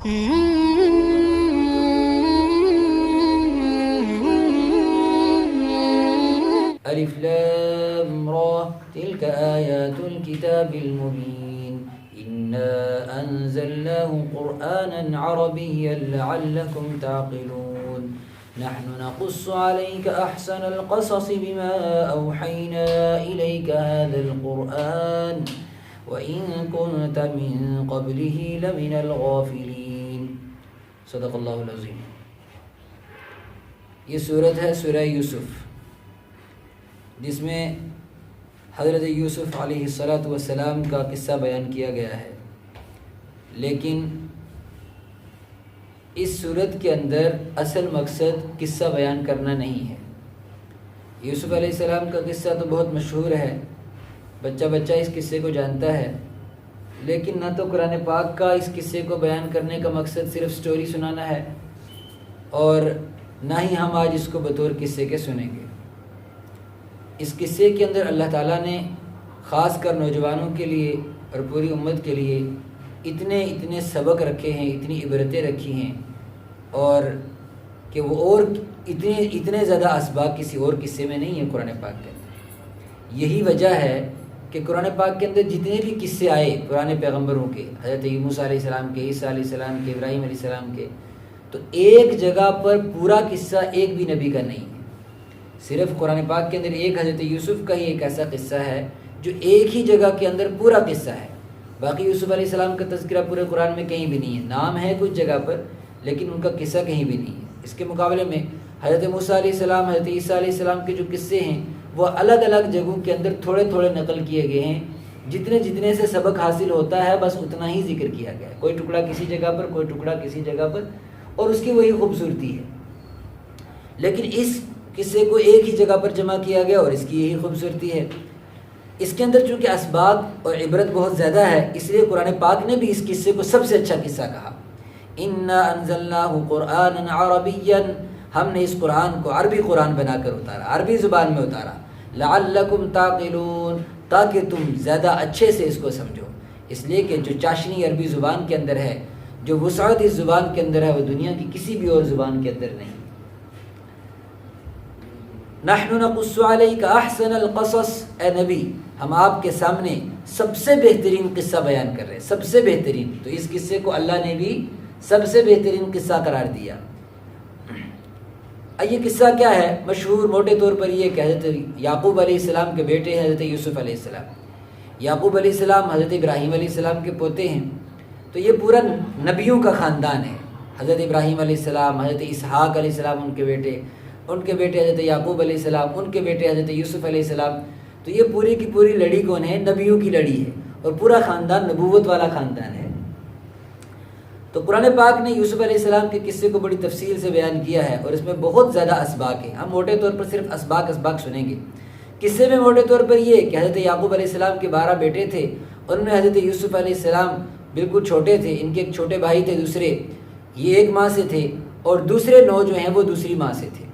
الف لام را تلك آیات الكتاب المبین إنا أنزلناه قرآنا عربيا لعلكم تعقلون نحن نقص عليك أحسن القصص بما أوحينا إليك هذا القرآن وإن كنت من قبله لمن الغافلين صدق اللہ العظیم۔ یہ سورت ہے سورہ یوسف، جس میں حضرت یوسف علیہ السلام کا قصہ بیان کیا گیا ہے، لیکن اس صورت کے اندر اصل مقصد قصہ بیان کرنا نہیں ہے۔ یوسف علیہ السلام کا قصہ تو بہت مشہور ہے، بچہ بچہ اس قصے کو جانتا ہے، لیکن نہ تو قرآن پاک کا اس قصے کو بیان کرنے کا مقصد صرف سٹوری سنانا ہے، اور نہ ہی ہم آج اس کو بطور قصے کے سنیں گے۔ اس قصے کے اندر اللہ تعالیٰ نے خاص کر نوجوانوں کے لیے اور پوری امت کے لیے اتنے سبق رکھے ہیں، اتنی عبرتیں رکھی ہیں، اور کہ وہ اور اتنے زیادہ اسباق کسی اور قصے میں نہیں ہیں قرآن پاک کے اندر۔ یہی وجہ ہے کہ قرآن پاک کے اندر جتنے بھی قصے آئے پرانے پیغمبروں کے، حضرت موسیٰ علیہ السلام کے، عیسیٰ علیہ السلام کے، ابراہیم علیہ السلام کے، تو ایک جگہ پر پورا قصہ ایک بھی نبی کا نہیں ہے۔ صرف قرآن پاک کے اندر ایک حضرت یوسف کا ہی ایک ایسا قصہ ہے جو ایک ہی جگہ کے اندر پورا قصہ ہے۔ باقی یوسف علیہ السلام کا تذکرہ پورے قرآن میں کہیں بھی نہیں ہے، نام ہے کچھ جگہ پر لیکن ان کا قصہ کہیں بھی نہیں ہے۔ اس کے مقابلے میں حضرت موسیٰ علیہ السلام، حضرت عیسیٰ علیہ السلام کے جو قصے ہیں وہ الگ الگ جگہوں کے اندر تھوڑے تھوڑے نقل کیے گئے ہیں، جتنے سے سبق حاصل ہوتا ہے بس اتنا ہی ذکر کیا گیا ہے، کوئی ٹکڑا کسی جگہ پر، کوئی ٹکڑا کسی جگہ پر، اور اس کی وہی خوبصورتی ہے۔ لیکن اس قصے کو ایک ہی جگہ پر جمع کیا گیا اور اس کی یہی خوبصورتی ہے۔ اس کے اندر چونکہ اسباق اور عبرت بہت زیادہ ہے، اس لیے قرآن پاک نے بھی اس قصے کو سب سے اچھا قصہ کہا۔ انا انزلناہ قرآنا عربیا، ہم نے اس قرآن کو عربی قرآن بنا کر اتارا، عربی زبان میں اتارا، لعلکم تعقلون، تاکہ تم زیادہ اچھے سے اس کو سمجھو۔ اس لیے کہ جو چاشنی عربی زبان کے اندر ہے، جو وسعت اس زبان کے اندر ہے، وہ دنیا کی کسی بھی اور زبان کے اندر نہیں۔ نحن نقص علیک احسن القصص، اے نبی ہم آپ کے سامنے سب سے بہترین قصہ بیان کر رہے ہیں، سب سے بہترین۔ تو اس قصے کو اللہ نے بھی سب سے بہترین قصہ قرار دیا۔ یہ قصہ کیا ہے؟ مشہور موٹے طور پر یہ کہ حضرت یعقوب علیہ السلام کے بیٹے ہیں حضرت یوسف علیہ السلام۔ یعقوب علیہ السلام حضرت ابراہیم علیہ السلام کے پوتے ہیں، تو یہ پورا نبیوں کا خاندان ہے۔ حضرت ابراہیم علیہ السلام، حضرت اسحاق علیہ السلام ان کے بیٹے حضرت یعقوب علیہ السلام، ان کے بیٹے حضرت یوسف علیہ السلام۔ تو یہ پوری کی پوری لڑی کون ہے؟ نبیوں کی لڑی ہے، اور پورا خاندان نبوت والا خاندان ہے۔ تو قرآن پاک نے یوسف علیہ السلام کے قصے کو بڑی تفصیل سے بیان کیا ہے، اور اس میں بہت زیادہ اسباق ہیں۔ ہم موٹے طور پر صرف اسباق سنیں گے۔ قصے میں موٹے طور پر یہ کہ حضرت یعقوب علیہ السلام کے 12 بیٹے تھے، ان میں حضرت یوسف علیہ السلام بالکل چھوٹے تھے، ان کے ایک چھوٹے بھائی تھے دوسرے، یہ ایک ماں سے تھے، اور دوسرے 9 جو ہیں وہ دوسری ماں سے تھے۔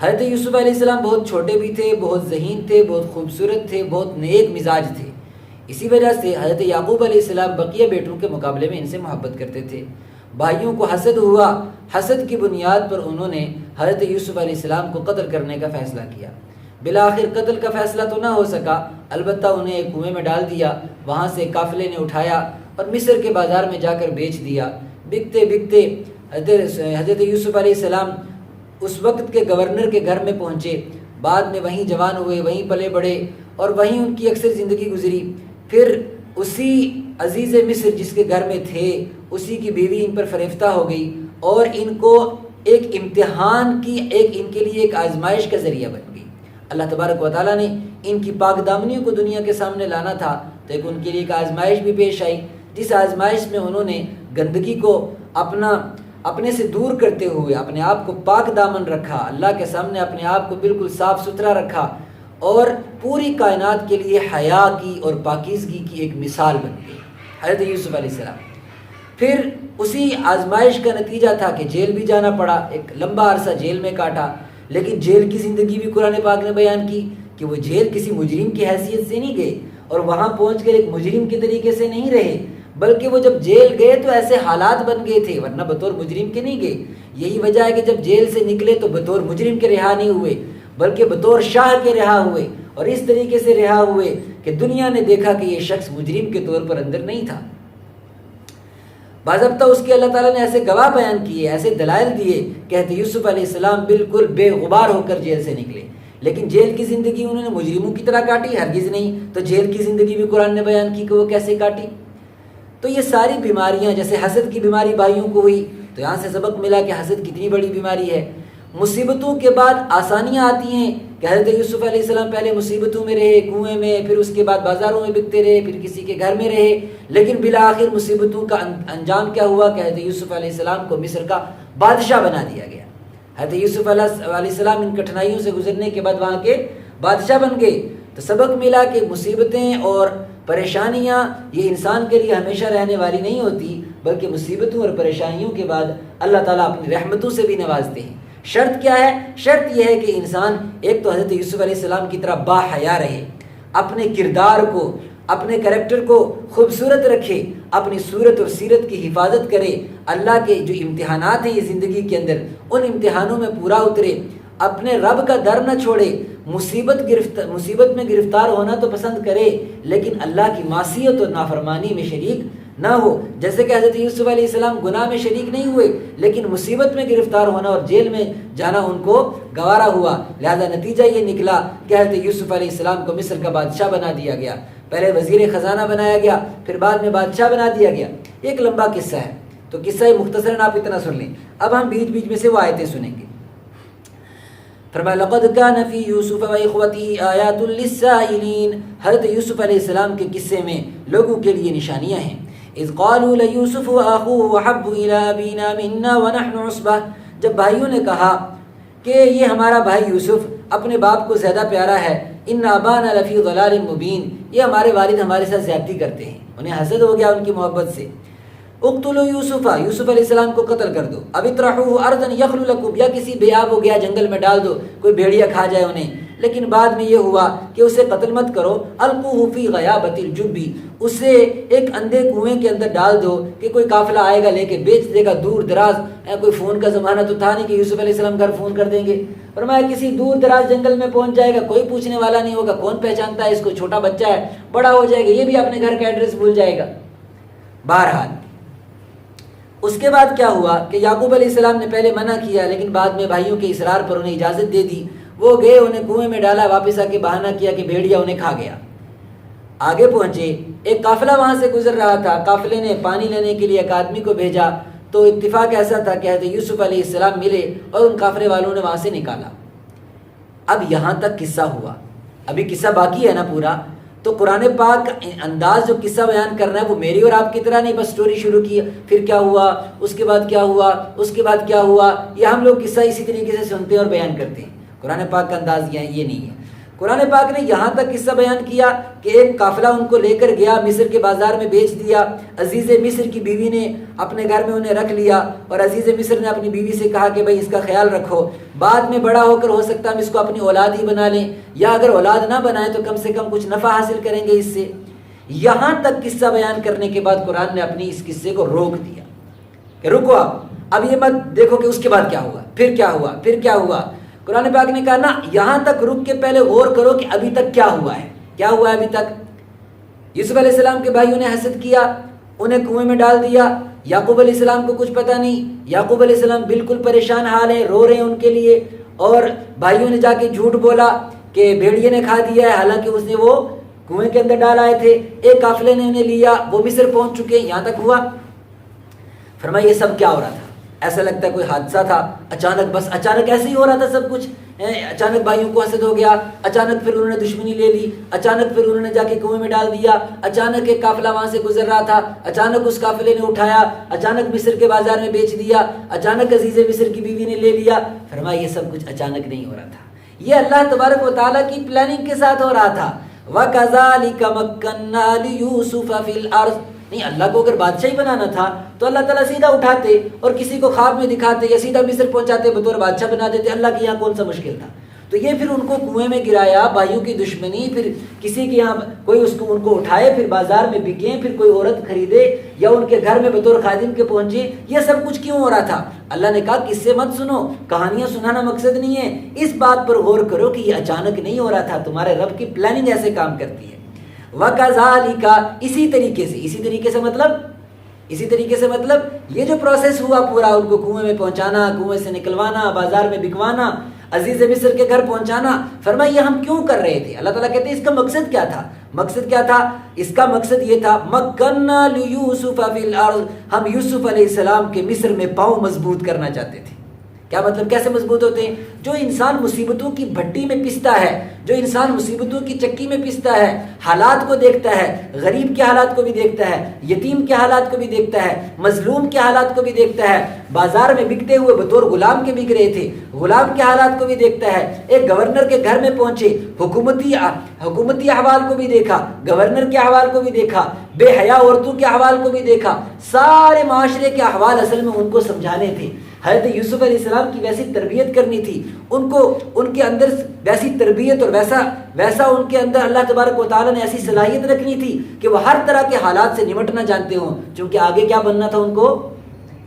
حضرت یوسف علیہ السلام بہت چھوٹے بھی تھے، بہت ذہین تھے، بہت خوبصورت تھے، بہت نیک مزاج تھے۔ اسی وجہ سے حضرت یعقوب علیہ السلام بقیہ بیٹوں کے مقابلے میں ان سے محبت کرتے تھے۔ بھائیوں کو حسد ہوا، حسد کی بنیاد پر انہوں نے حضرت یوسف علیہ السلام کو قتل کرنے کا فیصلہ کیا۔ بالآخر قتل کا فیصلہ تو نہ ہو سکا، البتہ انہیں ایک کنویں میں ڈال دیا، وہاں سے قافلے نے اٹھایا اور مصر کے بازار میں جا کر بیچ دیا۔ بکتے بکتے حضرت یوسف علیہ السلام اس وقت کے گورنر کے گھر میں پہنچے، بعد میں وہیں جوان ہوئے، وہیں پلے بڑھے، اور وہیں ان کی اکثر زندگی گزری۔ پھر اسی عزیز مصر جس کے گھر میں تھے، اسی کی بیوی ان پر فریفتہ ہو گئی، اور ان کو ایک امتحان کی، ان کے لیے ایک آزمائش کا ذریعہ بن گئی۔ اللہ تبارک و تعالیٰ نے ان کی پاک دامنیوں کو دنیا کے سامنے لانا تھا، تو ایک ان کے لیے ایک آزمائش بھی پیش آئی، جس آزمائش میں انہوں نے گندگی کو اپنے سے دور کرتے ہوئے اپنے آپ کو پاک دامن رکھا، اللہ کے سامنے اپنے آپ کو بالکل صاف ستھرا رکھا، اور پوری کائنات کے لیے حیا کی اور پاکیزگی کی ایک مثال بن گئی حضرت یوسف علیہ السلام۔ پھر اسی آزمائش کا نتیجہ تھا کہ جیل بھی جانا پڑا، ایک لمبا عرصہ جیل میں کاٹا، لیکن جیل کی زندگی بھی قرآن پاک نے بیان کی کہ وہ جیل کسی مجرم کی حیثیت سے نہیں گئے، اور وہاں پہنچ کر ایک مجرم کے طریقے سے نہیں رہے، بلکہ وہ جب جیل گئے تو ایسے حالات بن گئے تھے، ورنہ بطور مجرم کے نہیں گئے. یہی وجہ ہے کہ جب جیل سے نکلے تو بطور مجرم کے رہا نہیں ہوئے بلکہ بطور شاہ کے رہا ہوئے، اور اس طریقے سے رہا ہوئے کہ دنیا نے دیکھا کہ یہ شخص مجرم کے طور پر اندر نہیں تھا. باضابطہ اس کے اللہ تعالیٰ نے ایسے گواہ بیان کیے، ایسے دلائل دیے کہ حضرت یوسف علیہ السلام بالکل بے غبار ہو کر جیل سے نکلے. لیکن جیل کی زندگی انہوں نے مجرموں کی طرح کاٹی؟ ہرگز نہیں. تو جیل کی زندگی بھی قرآن نے بیان کی کہ وہ کیسے کاٹی. تو یہ ساری بیماریاں، جیسے حسد کی بیماری بھائیوں کو ہوئی، تو یہاں سے سبق ملا کہ حسد کتنی بڑی بیماری ہے. مصیبتوں کے بعد آسانیاں آتی ہیں کہ حضرت یوسف علیہ السلام پہلے مصیبتوں میں رہے، کنویں میں، پھر اس کے بعد بازاروں میں بکتے رہے، پھر کسی کے گھر میں رہے، لیکن بالآخر مصیبتوں کا انجام کیا ہوا کہ حضرت یوسف علیہ السلام کو مصر کا بادشاہ بنا دیا گیا. حضرت یوسف علیہ السلام ان کٹھنائیوں سے گزرنے کے بعد وہاں کے بادشاہ بن گئے. تو سبق ملا کہ مصیبتیں اور پریشانیاں یہ انسان کے لیے ہمیشہ رہنے والی نہیں ہوتی، بلکہ مصیبتوں اور پریشانیوں کے بعد اللہ تعالیٰ اپنی رحمتوں سے بھی نوازتے ہیں. شرط کیا ہے؟ شرط یہ ہے کہ انسان ایک تو حضرت یوسف علیہ السلام کی طرح با حیا رہے، اپنے کردار کو، اپنے کریکٹر کو خوبصورت رکھے، اپنی صورت اور سیرت کی حفاظت کرے، اللہ کے جو امتحانات ہیں یہ زندگی کے اندر ان امتحانوں میں پورا اترے، اپنے رب کا در نہ چھوڑے. مصیبت میں گرفتار ہونا تو پسند کرے لیکن اللہ کی معصیت اور نافرمانی میں شریک نہ ہو. جیسے کہ حضرت یوسف علیہ السلام گناہ میں شریک نہیں ہوئے لیکن مصیبت میں گرفتار ہونا اور جیل میں جانا ان کو گوارا ہوا. لہذا نتیجہ یہ نکلا کہ حضرت یوسف علیہ السلام کو مصر کا بادشاہ بنا دیا گیا. پہلے وزیر خزانہ بنایا گیا، پھر بعد میں بادشاہ بنا دیا گیا. ایک لمبا قصہ ہے تو قصہ مختصراً آپ اتنا سن لیں. اب ہم بیچ بیچ میں سے وہ آیتیں سنیں گے. فرمایا لقد كان في يوسف واخوته آیات للسائلین. حضرت یوسف علیہ السلام کے قصے میں لوگوں کے لیے نشانیاں ہیں. اذ قالوا ليوسف واخوه احب الى ابينا منا ونحن عصبة. جب بھائیوں نے کہا کہ یہ ہمارا بھائی یوسف اپنے باپ کو زیادہ پیارا ہے، ان ابانا لفی ضلال مبین، یہ ہمارے والد ہمارے ساتھ زیادتی کرتے ہیں. انہیں حسد ہو گیا ان کی محبت سے. اقتلوا یوسف، یوسف علیہ السلام کو قتل کر دو. اب اطرحوه ارضا یخل لکم، یا کسی بیاب ہو گیا جنگل میں ڈال دو، کوئی بھیڑیا کھا جائے انہیں. لیکن بعد میں یہ ہوا کہ اسے قتل مت کرو. القوه فی غیابۃ الجب، اسے ایک اندھے کنویں کے اندر ڈال دو کہ کوئی قافلہ آئے گا لے کے بیچ دے گا دور دراز. کوئی فون کا زمانہ تو تھا نہیں کہ یوسف علیہ السلام گھر فون کر دیں گے. فرمایا کسی دور دراز جنگل میں پہنچ جائے گا، کوئی پوچھنے والا نہیں ہوگا، کون پہچانتا ہے اس کو، چھوٹا بچہ ہے، بڑا ہو جائے گا یہ بھی اپنے گھر کا ایڈریس بھول جائے گا. بہرحال اس کے بعد کیا ہوا کہ یعقوب علیہ السلام نے پہلے منع کیا لیکن بعد میں بھائیوں کے اصرار پر انہیں اجازت دے دی. وہ گئے، انہیں کنویں میں ڈالا، واپس آ کے بہانہ کیا کہ بھیڑیا انہیں کھا گیا. آگے پہنچے، ایک قافلہ وہاں سے گزر رہا تھا. قافلے نے پانی لینے کے لیے ایک آدمی کو بھیجا تو اتفاق ایسا تھا کہ حضرت یوسف علیہ السلام ملے اور ان قافلے والوں نے وہاں سے نکالا. اب یہاں تک قصہ ہوا، ابھی قصہ باقی ہے نا پورا. تو قرآن پاک انداز جو قصہ بیان کر رہا ہے وہ میری اور آپ کی طرح نہیں، بس سٹوری شروع کی، پھر کیا ہوا، اس کے بعد کیا ہوا، اس کے بعد کیا ہوا. یہ ہم لوگ قصہ اسی طریقے سے سنتے ہیں اور بیان کرتے ہیں. قرآن پاک کا انداز یہ نہیں ہے. قرآن پاک نے یہاں تک قصہ بیان کیا کہ ایک قافلہ ان کو لے کر گیا، مصر کے بازار میں بیچ دیا. عزیز مصر کی بیوی نے اپنے گھر میں انہیں رکھ لیا اور عزیز مصر نے اپنی بیوی سے کہا کہ بھائی اس کا خیال رکھو، بعد میں بڑا ہو کر ہو سکتا ہم اس کو اپنی اولاد ہی بنا لیں، یا اگر اولاد نہ بنائیں تو کم سے کم کچھ نفع حاصل کریں گے اس سے. یہاں تک قصہ بیان کرنے کے بعد قرآن نے اپنی اس قصے کو روک دیا کہ رکو اب یہ مت دیکھو کہ اس کے بعد کیا ہوا، پھر کیا ہوا، پھر کیا ہوا. قرآن پاک نے کہا نا یہاں تک رک کے پہلے غور کرو کہ ابھی تک کیا ہوا ہے، کیا ہوا ہے ابھی تک. یوسف علیہ السلام کے بھائیوں نے حسد کیا، انہیں کنویں میں ڈال دیا. یعقوب علیہ السلام کو کچھ پتہ نہیں، یعقوب علیہ السلام بالکل پریشان حال ہیں، رو رہے ہیں ان کے لیے. اور بھائیوں نے جا کے جھوٹ بولا کہ بھیڑیے نے کھا دیا ہے، حالانکہ اس نے وہ کنویں کے اندر ڈال آئے تھے. ایک قافلے نے انہیں لیا، وہ مصر پہنچ چکے. یہاں تک ہوا. فرمایا یہ سب کیا ہو رہا تھا؟ ایسا لگتا ہے کوئی حادثہ تھا، اچانک، بس اچانک ایسے ہی ہو رہا تھا سب کچھ. اچانک بھائیوں کو حسد ہو گیا، اچانک پھر انہوں نے دشمنی لے لی، اچانک پھر انہوں نے جا کے کنویں میں ڈال دیا، اچانک ایک قافلہ وہاں سے گزر رہا تھا، اچانک اس قافلے نے اٹھایا، اچانک مصر کے بازار میں بیچ دیا، اچانک عزیز مصر کی بیوی نے لے لیا. فرمایا یہ سب کچھ اچانک نہیں ہو رہا تھا، یہ اللہ تبارک و تعالیٰ کی پلاننگ کے ساتھ ہو رہا تھا. وَكَذَلِكَ مَكَّنَّا لِيُوسُفَ فِي الْأَرْضِ. نہیں، اللہ کو اگر بادشاہی بنانا تھا تو اللہ تعالیٰ سیدھا اٹھاتے اور کسی کو خواب میں دکھاتے یا سیدھا مصر پہنچاتے، بطور بادشاہ بنا دیتے. اللہ کے یہاں کون سا مشکل تھا. تو یہ پھر ان کو کنویں میں گرایا، بھائیوں کی دشمنی، پھر کسی کے یہاں کوئی ان کو اٹھائے، پھر بازار میں بکیں، پھر کوئی عورت خریدے یا ان کے گھر میں بطور خادم کے پہنچے، یہ سب کچھ کیوں ہو رہا تھا؟ اللہ نے کہا قصے مت سنو، کہانیاں سنانا مقصد نہیں ہے، اس بات پر غور کرو کہ یہ اچانک نہیں ہو رہا تھا، تمہارے رب کی پلاننگ ایسے کام کرتی ہے۔ وَكَذَلِكَ، اسی طریقے سے مطلب یہ جو پروسیس ہوا پورا، ان کو کنویں میں پہنچانا، کنویں سے نکلوانا، بازار میں بکوانا، عزیز مصر کے گھر پہنچانا، فرمایا یہ ہم کیوں کر رہے تھے؟ اللہ تعالیٰ کہتے ہیں اس کا مقصد کیا تھا؟ اس کا مقصد یہ تھا مَكَّنَّا لِيُوسُفَ فِي الْأَرْضِ، ہم یوسف علیہ السلام کے مصر میں پاؤں مضبوط کرنا چاہتے تھے۔ کیا مطلب؟ کیسے مضبوط ہوتے ہیں؟ جو انسان مصیبتوں کی بھٹی میں پستا ہے، جو انسان مصیبتوں کی چکی میں پستا ہے، حالات کو دیکھتا ہے، غریب کے حالات کو بھی دیکھتا ہے، یتیم کے حالات کو بھی دیکھتا ہے، مظلوم کے حالات کو بھی دیکھتا ہے، بازار میں بکتے ہوئے بطور غلام کے بک رہے تھے، غلام کے حالات کو بھی دیکھتا ہے، ایک گورنر کے گھر میں پہنچے، حکومتی احوال کو بھی دیکھا، گورنر کے احوال کو بھی دیکھا، بے حیا عورتوں کے احوال کو بھی دیکھا، سارے معاشرے کے احوال اصل میں ان کو سمجھانے تھے۔ حضرت یوسف علیہ السلام کی ویسی تربیت کرنی تھی، ان کے اندر ویسی تربیت اور ویسا ان کے اندر اللہ تبارک و تعالیٰ نے ایسی صلاحیت رکھنی تھی کہ وہ ہر طرح کے حالات سے نمٹنا جانتے ہوں، چونکہ آگے کیا بننا تھا؟ ان کو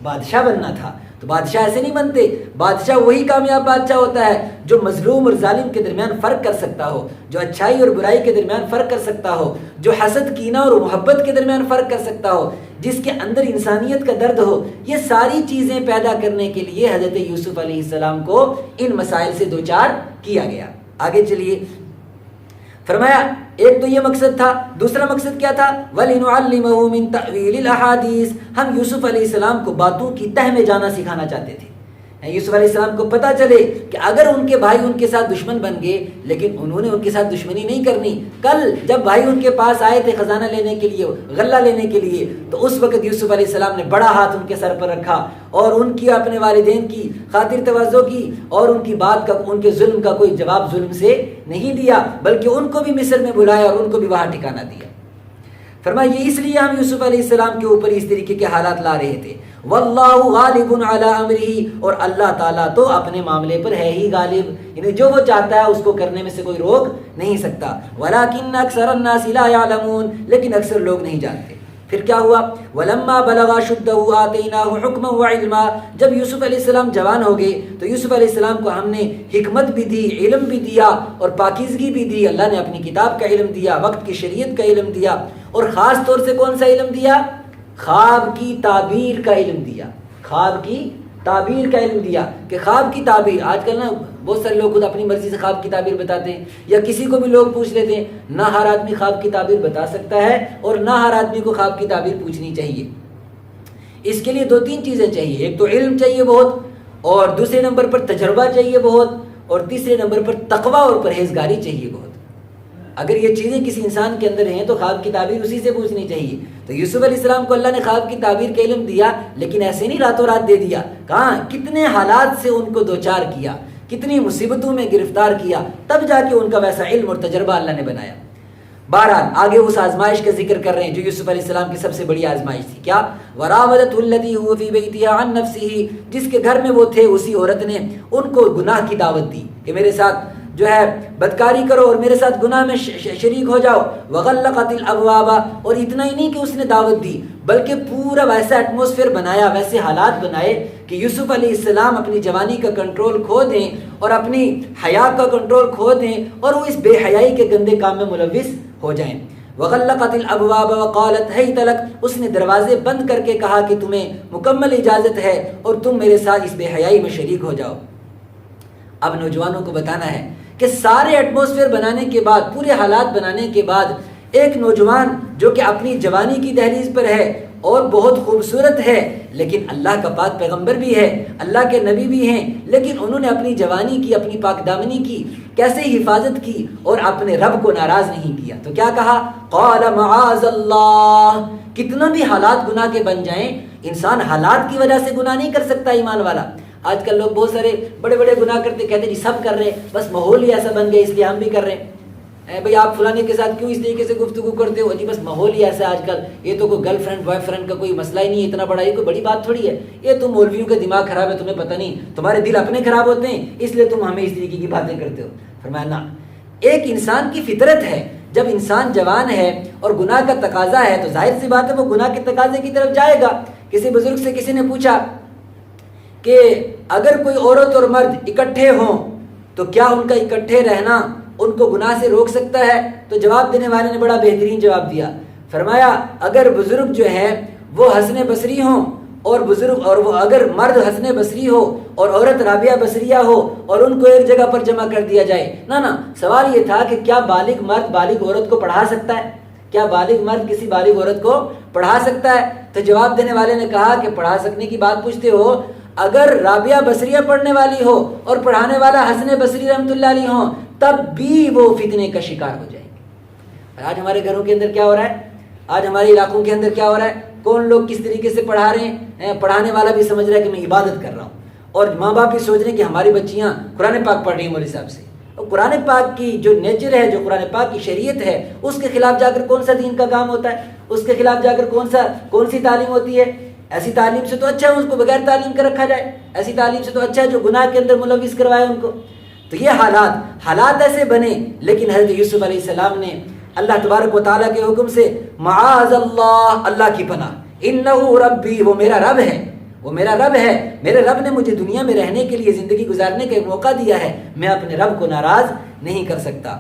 بادشاہ بننا تھا۔ تو بادشاہ ایسے نہیں بنتے، بادشاہ وہی کامیاب بادشاہ ہوتا ہے جو مظلوم اور ظالم کے درمیان فرق کر سکتا ہو، جو اچھائی اور برائی کے درمیان فرق کر سکتا ہو، جو حسد، کینہ اور محبت کے درمیان فرق کر سکتا ہو، جس کے اندر انسانیت کا درد ہو۔ یہ ساری چیزیں پیدا کرنے کے لیے حضرت یوسف علیہ السلام کو ان مسائل سے دوچار کیا گیا۔ آگے چلیے، فرمایا ایک تو یہ مقصد تھا، دوسرا مقصد کیا تھا؟ وَلِنُعَلِّمَهُ مِن تَأْوِيلِ الْأَحَادِيثِ، ہم یوسف علیہ السلام کو باتوں کی تہ میں جانا سکھانا چاہتے تھے۔ یوسف علیہ السلام کو پتہ چلے کہ اگر ان کے بھائی ان کے ساتھ دشمن بن گئے، لیکن انہوں نے ان کے ساتھ دشمنی نہیں کرنی۔ کل جب بھائی ان کے پاس آئے تھے خزانہ لینے کے لیے، غلہ لینے کے لیے، تو اس وقت یوسف علیہ السلام نے بڑا ہاتھ ان کے سر پر رکھا اور ان کی اپنے والدین کی خاطر تواضع کی، اور ان کی بات کا، ان کے ظلم کا کوئی جواب ظلم سے نہیں دیا، بلکہ ان کو بھی مصر میں بلایا اور ان کو بھی وہاں ٹھکانہ دیا۔ فرمایا یہ اس لیے ہم یوسف علیہ السلام کے اوپر اس طریقے کے حالات لا رہے تھے۔ واللہ غالب علی امرہ، اور اللہ تعالیٰ تو اپنے معاملے پر ہے ہی غالب، یعنی جو وہ چاہتا ہے اس کو کرنے میں سے کوئی روک نہیں سکتا۔ ولکن اکثر الناس لا یعلمون، لیکن اکثر لوگ نہیں جانتے۔ پھر کیا ہوا؟ ولما بلغ اشدہ آتیناہ حکما وعلما، جب یوسف علیہ السلام جوان ہو گئے تو یوسف علیہ السلام کو ہم نے حکمت بھی دی، علم بھی دیا اور پاکیزگی بھی دی۔ اللہ نے اپنی کتاب کا علم دیا، وقت کی شریعت کا علم دیا، اور خاص طور سے کون سا علم دیا؟ خواب کی تعبیر کا علم دیا۔ خواب کی تعبیر کا علم دیا کہ خواب کی تعبیر، آج کل نا بہت سارے لوگ خود اپنی مرضی سے خواب کی تعبیر بتاتے ہیں، یا کسی کو بھی لوگ پوچھ لیتے ہیں۔ نہ ہر آدمی خواب کی تعبیر بتا سکتا ہے، اور نہ ہر آدمی کو خواب کی تعبیر پوچھنی چاہیے۔ اس کے لیے دو تین چیزیں چاہیے، ایک تو علم چاہیے بہت، اور دوسرے نمبر پر تجربہ چاہیے بہت، اور تیسرے نمبر پر تقویٰ اور پرہیزگاری چاہیے بہت۔ اگر یہ چیزیں کسی انسان کے اندر ہیں تو خواب کی تعبیر اسی سے پوچھنی چاہیے۔ تو یوسف علیہ السلام کو اللہ نے خواب کی تعبیر کا علم دیا، لیکن ایسے نہیں راتوں رات دے دیا، کہاں کتنے حالات سے ان کو دوچار کیا، کتنی مصیبتوں میں گرفتار کیا، تب جا کے ان کا ویسا علم اور تجربہ اللہ نے بنایا۔ بہرحال آگے اس آزمائش کا ذکر کر رہے ہیں جو یوسف علیہ السلام کی سب سے بڑی آزمائش تھی۔ کیا؟ وراودته التي هو في بيتها عن نفسه، جس کے گھر میں وہ تھے اسی عورت نے ان کو گناہ کی دعوت دی کہ میرے ساتھ جو ہے بدکاری کرو اور میرے ساتھ گناہ میں شریک ہو جاؤ۔ وغلقت الابواب، اور اتنا ہی نہیں کہ اس نے دعوت دی، بلکہ پورا ویسا ایٹماسفیئر بنایا، ویسے حالات بنائے کہ یوسف علیہ السلام اپنی جوانی کا کنٹرول کھو دیں اور اپنی حیا کا کنٹرول کھو دیں، اور وہ اس بے حیائی کے گندے کام میں ملوث ہو جائیں۔ وغلقت الابواب وقالت هيت لك، اس نے دروازے بند کر کے کہا کہ تمہیں مکمل اجازت ہے اور تم میرے ساتھ اس بے حیائی میں شریک ہو جاؤ۔ اب نوجوانوں کو بتانا ہے کہ سارے ایٹماسفیئر بنانے کے بعد، پورے حالات بنانے کے بعد، ایک نوجوان جو کہ اپنی جوانی کی دہلیز پر ہے اور بہت خوبصورت ہے، لیکن اللہ کا پاک پیغمبر بھی ہے، اللہ کے نبی بھی ہیں، لیکن انہوں نے اپنی جوانی کی، اپنی پاک دامنی کی کیسے حفاظت کی اور اپنے رب کو ناراض نہیں کیا۔ تو کیا کہا؟ قال معاذ اللہ۔ کتنا بھی حالات گناہ کے بن جائیں، انسان حالات کی وجہ سے گناہ نہیں کر سکتا ایمان والا۔ آج کل لوگ بہت سارے بڑے بڑے گناہ کرتے، کہتے جی سب کر رہے ہیں، بس ماحول ہی ایسا بن گیا اس لیے ہم بھی کر رہے ہیں۔ بھئی آپ فلانے کے ساتھ کیوں اس طریقے سے گفتگو کرتے ہو؟ جی بس ماحول ہی ایسا آج کل، یہ تو کوئی گرل فرینڈ بوائے فرینڈ کا کوئی مسئلہ ہی نہیں ہے اتنا بڑا، یہ کوئی بڑی بات تھوڑی ہے، یہ تم مولویوں کا دماغ خراب ہے، تمہیں پتہ نہیں، تمہارے دل اپنے خراب ہوتے ہیں اس لیے تم ہمیں اس طریقے کی باتیں کرتے ہو۔ فرمایا نا، ایک انسان کی فطرت ہے، جب انسان جوان ہے اور گناہ کا تقاضا ہے تو ظاہر سی بات ہے وہ گناہ کے تقاضے کی طرف جائے گا۔ کسی بزرگ سے کسی نے پوچھا کہ اگر کوئی عورت اور مرد اکٹھے ہوں تو کیا ان کا اکٹھے رہنا ان کو گناہ سے روک سکتا ہے؟ تو جواب دینے والے نے بڑا بہترین جواب دیا، فرمایا اگر بزرگ جو ہیں وہ حسن بصری ہوں اور بزرگ اور وہ اگر مرد حسن بصری ہو اور عورت رابعہ بصریہ ہو اور ان کو ایک جگہ پر جمع کر دیا جائے، نا سوال یہ تھا کہ کیا بالغ مرد بالغ عورت کو پڑھا سکتا ہے؟ کیا بالغ مرد کسی بالغ عورت کو پڑھا سکتا ہے؟ تو جواب دینے والے نے کہا کہ پڑھا سکنے کی بات پوچھتے ہو، اگر رابعہ بصریہ پڑھنے والی ہو اور پڑھانے والا حسن بصری رحمۃ اللہ علیہ ہوں تب بھی وہ فتنے کا شکار ہو جائیں گے۔ آج ہمارے گھروں کے اندر کیا ہو رہا ہے؟ آج ہمارے علاقوں کے اندر کیا ہو رہا ہے؟ کون لوگ کس طریقے سے پڑھا رہے ہیں؟ پڑھانے والا بھی سمجھ رہا ہے کہ میں عبادت کر رہا ہوں، اور ماں باپ بھی سوچ رہے ہیں کہ ہماری بچیاں قرآن پاک پڑھ رہی ہیں مولوی صاحب سے۔ اور قرآن پاک کی جو نیچر ہے، جو قرآن پاک کی شریعت ہے، اس کے خلاف جا کر کون سا دین کا کام ہوتا ہے؟ اس کے خلاف جا کر کون سی تعلیم ہوتی ہے؟ ایسی تعلیم سے تو اچھا ہے اس کو بغیر تعلیم کا رکھا جائے، ایسی تعلیم سے تو اچھا ہے جو گناہ کے اندر ملوث کروائے ان کو۔ تو یہ حالات ایسے بنے، لیکن حضرت یوسف علیہ السلام نے اللہ تبارک و تعالیٰ کے حکم سے معاذ اللہ کی پناہ، انہ ربی، وہ میرا رب ہے، وہ میرا رب ہے، میرے رب نے مجھے دنیا میں رہنے کے لیے، زندگی گزارنے کا ایک موقع دیا ہے، میں اپنے رب کو ناراض نہیں کر سکتا۔